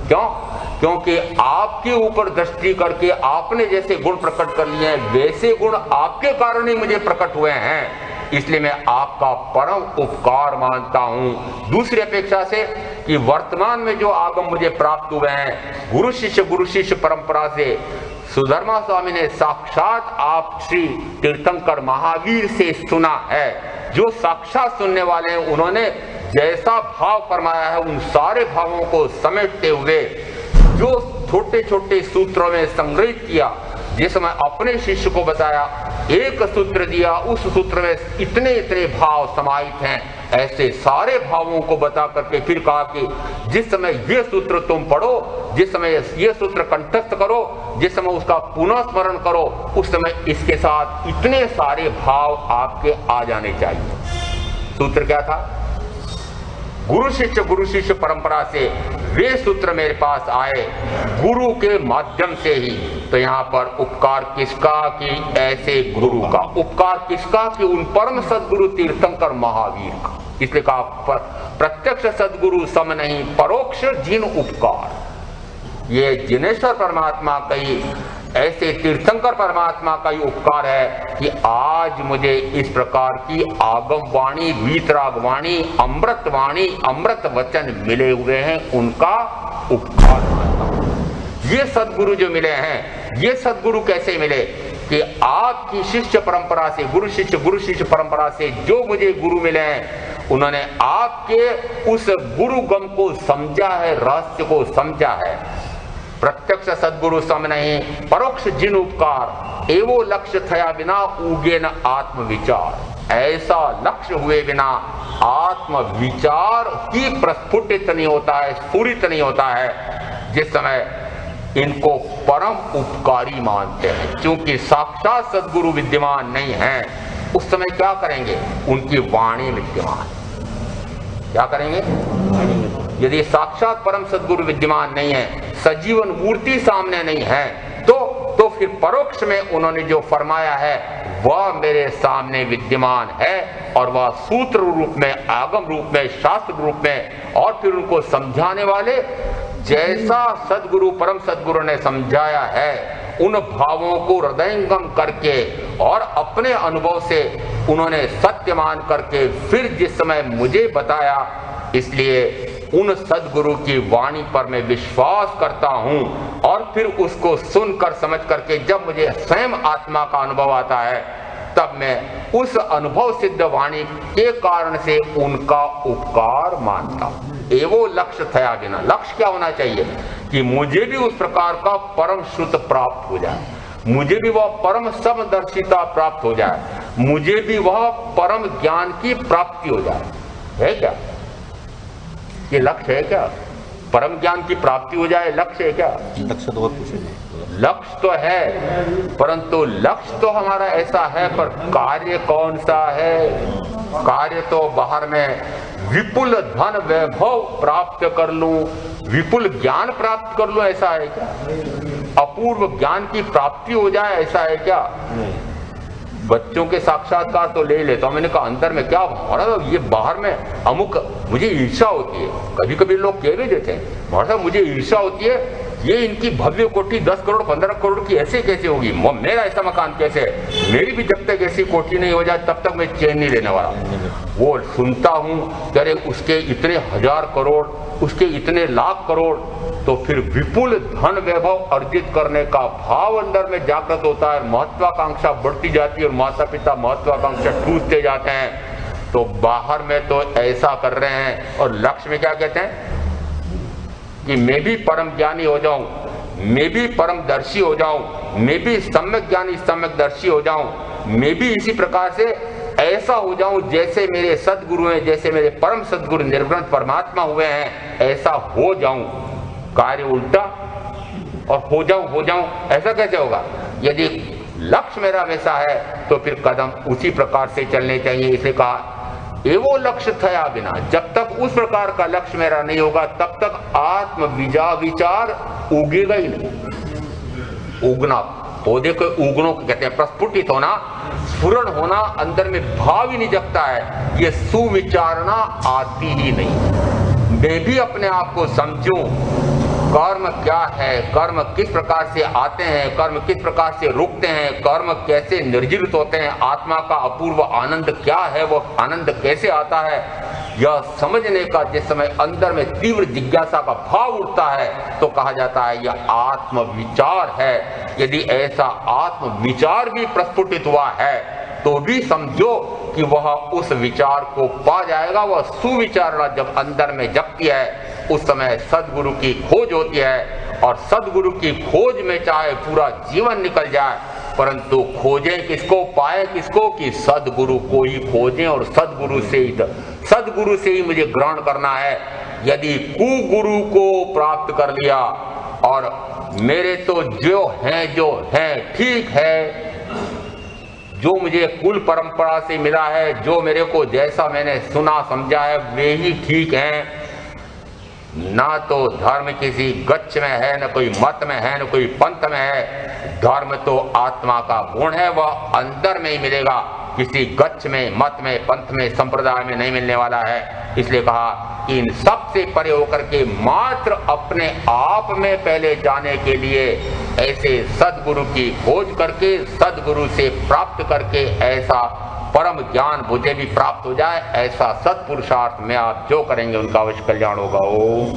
क्यों? क्योंकि आपके ऊपर दृष्टि करके आपने जैसे गुण प्रकट कर लिए हैं वैसे गुण आपके कारण ही मुझे प्रकट हुए हैं। इसलिए मैं आपका परम उपकार मानता हूं। दूसरी अपेक्षा से कि वर्तमान में जो आगम मुझे प्राप्त हुए हैं गुरु शिष्य परंपरा से, सुधर्मा स्वामी ने साक्षात आप श्री तीर्थंकर महावीर से सुना है। जो साक्षात सुनने वाले हैं उन्होंने जैसा भाव फरमाया है उन सारे भावों को समेटते हुए जो छोटे छोटे सूत्रों में संग्रहित किया, जिस समय अपने शिष्य को बताया, एक सूत्र दिया, उस सूत्र में इतने इतने भाव समाहित हैं, ऐसे सारे भावों को बता करके फिर कहा कि जिस समय ये सूत्र तुम पढ़ो, जिस समय ये सूत्र कंठस्थ करो, जिस समय उसका पुनः स्मरण करो, उस समय इसके साथ इतने सारे भाव आपके आ जाने चाहिए। सूत्र क्या था? गुरु शिष्य परंपरा से वे सूत्र मेरे पास आए गुरु के माध्यम से ही। तो यहाँ पर उपकार किसका? कि ऐसे गुरु का। उपकार किसका? कि उन परम सदगुरु तीर्थंकर महावीर का। इसलिए कहा प्रत्यक्ष सदगुरु सम नहीं, परोक्ष जिन उपकार। ये जिनेश्वर परमात्मा का ही, ऐसे तीर्थंकर परमात्मा का ही उपकार है कि आज मुझे इस प्रकार की आगम वाणी, वीतराग वाणी, अमृत वाणी, अमृत वचन मिले हुए हैं, उनका उपकार करता हूं। ये सदगुरु जो मिले हैं, ये सदगुरु कैसे मिले? कि आपकी शिष्य परंपरा से, गुरु शिष्य परंपरा से जो मुझे गुरु मिले हैं, उन्होंने आपके उस गुरु गम को समझा है, रहस्य को समझा है। प्रत्यक्ष सदगुरु सम नहीं, परोक्ष जिन उपकार, एवो लक्ष्य थया बिना उगे न आत्म विचार। ऐसा लक्ष्य हुए बिना आत्म विचार ही प्रस्फुटित नहीं होता है, स्फुरित नहीं होता है। जिस समय इनको परम उपकारी मानते हैं, क्योंकि साक्षात सदगुरु विद्यमान नहीं है, उस समय क्या करेंगे? उनकी वाणी विद्यमान। क्या करेंगे? यदि साक्षात परम सदगुरु विद्यमान नहीं है, सजीवन मूर्ति सामने नहीं है, तो फिर परोक्ष में उन्होंने जो फरमाया है वह मेरे सामने विद्यमान है, और वह सूत्र रूप में, आगम रूप में, शास्त्र रूप में, और फिर उनको समझाने वाले जैसा सदगुरु परम सदगुरु ने समझाया है उन भावों को हृदयंगम करके और अपने अनुभव से उन्होंने सत्य मान करके फिर जिस समय मुझे बताया, इसलिए उन सदगुरु की वाणी पर मैं विश्वास करता हूं, और फिर उसको सुनकर समझ करके जब मुझे स्वयं आत्मा का अनुभव आता है तब मैं उस अनुभव सिद्ध वाणी के कारण से उनका उपकार मानता हूं। एवो लक्ष्य थया बिना, लक्ष्य क्या होना चाहिए? कि मुझे भी उस प्रकार का परम श्रुत प्राप्त हो जाए, मुझे भी वह परम समदर्शिता प्राप्त हो जाए, मुझे भी वह परम ज्ञान की प्राप्ति हो जाए। है क्या ये लक्ष्य? है क्या परम ज्ञान की प्राप्ति हो जाए? लक्ष्य है क्या? लक्ष्य तो लक्ष्य तो है, परंतु लक्ष्य तो हमारा ऐसा है, पर कार्य कौन सा है? कार्य तो बाहर में विपुल धन वैभव प्राप्त कर लूं, विपुल ज्ञान प्राप्त कर लूं, ऐसा है क्या? अपूर्व ज्ञान की प्राप्ति हो जाए, ऐसा है क्या? बच्चों के साक्षात्कार तो ले लेता हूं, मैंने कहा अंदर में क्या महाराज ये बाहर में अमुक, मुझे ईर्ष्या होती है। कभी कभी लोग कह भी देते हैं महाराज मुझे ईर्ष्या होती है ये इनकी भव्य कोठी 10 करोड़ 15 करोड़ की ऐसे कैसे होगी, मेरा ऐसा मकान कैसे है, मेरी भी जब तक ऐसी कोठी नहीं हो जाए तब तक मैं चैन नहीं लेने वाला। वो सुनता हूँ अरे उसके इतने 1000 करोड़, उसके इतने लाख करोड़, तो फिर विपुल धन वैभव अर्जित करने का भाव अंदर में जागृत होता है, महत्वाकांक्षा बढ़ती जाती है और माता पिता महत्वाकांक्षा टूटते जाते हैं। तो बाहर में तो ऐसा कर रहे हैं और लक्ष्य में क्या कहते हैं कि मैं भी परम ज्ञानी हो जाऊं, मैं भी परमदर्शी हो जाऊं, मैं भी सम्यक ज्ञानी सम्यक दर्शी हो जाऊं, मैं भी इसी प्रकार से ऐसा हो जाऊं जैसे मेरे सदगुरु हैं, जैसे मेरे परम सदगुरु निर्ग्रंथ परमात्मा हुए हैं, ऐसा हो जाऊं। कार्य उल्टा और हो जाऊं ऐसा कैसे होगा? यदि लक्ष्य मेरा वैसा है तो फिर कदम उसी प्रकार से चलने चाहिए। इसे कहा एवो लक्ष्य थया बिना, जब तक उस प्रकार का लक्ष्य मेरा नहीं होगा तब तक आत्म विचार उगेगा ही नहीं। उगना पौधे को उगनों को कहते हैं, प्रस्फुटित होना, स्फुरण होना, अंदर में भाव ही नहीं जगता है, ये सुविचारणा आती ही नहीं। मैं भी अपने आप को समझूं कर्म क्या है, कर्म किस प्रकार से आते हैं, कर्म किस प्रकार से रुकते हैं, कर्म कैसे निर्जीवित होते हैं, आत्मा का अपूर्व आनंद क्या है, वो आनंद कैसे आता है, यह समझने का जिस समय अंदर में तीव्र जिज्ञासा का भाव उठता है तो कहा जाता है यह आत्म विचार है। यदि ऐसा आत्म विचार भी प्रस्फुटित हुआ है तो भी समझो कि वह उस विचार को पा जाएगा। वह सुविचारणा जब अंदर में जगती है उस समय सदगुरु की खोज होती है, और सदगुरु की खोज में चाहे पूरा जीवन निकल जाए परंतु खोजें किसको, पाए किसको, कि सदगुरु को ही खोजें और सदगुरु से ही मुझे ग्रहण करना है। यदि कुगुरु को प्राप्त कर लिया और मेरे तो जो हैं ठीक है, जो मुझे कुल परंपरा से मिला है, जो मेरे को जैसा मैंने सुना समझा है वे ही ठीक हैं, ना तो धर्म किसी गच्छ में है, न कोई मत में है, न कोई पंथ में है। धर्म तो आत्मा का गुण है, वह अंदर में ही मिलेगा, किसी गच्छ में, मत में, पंथ में, संप्रदाय में नहीं मिलने वाला है। इसलिए कहा कि इन सब से परे होकर के मात्र अपने आप में पहले जाने के लिए ऐसे सदगुरु की खोज करके, सदगुरु से प्राप्त करके ऐसा परम ज्ञान मुझे भी प्राप्त हो जाए, ऐसा सत्पुरुषार्थ में आप जो करेंगे उनका अवश्य कल्याण होगा। ओम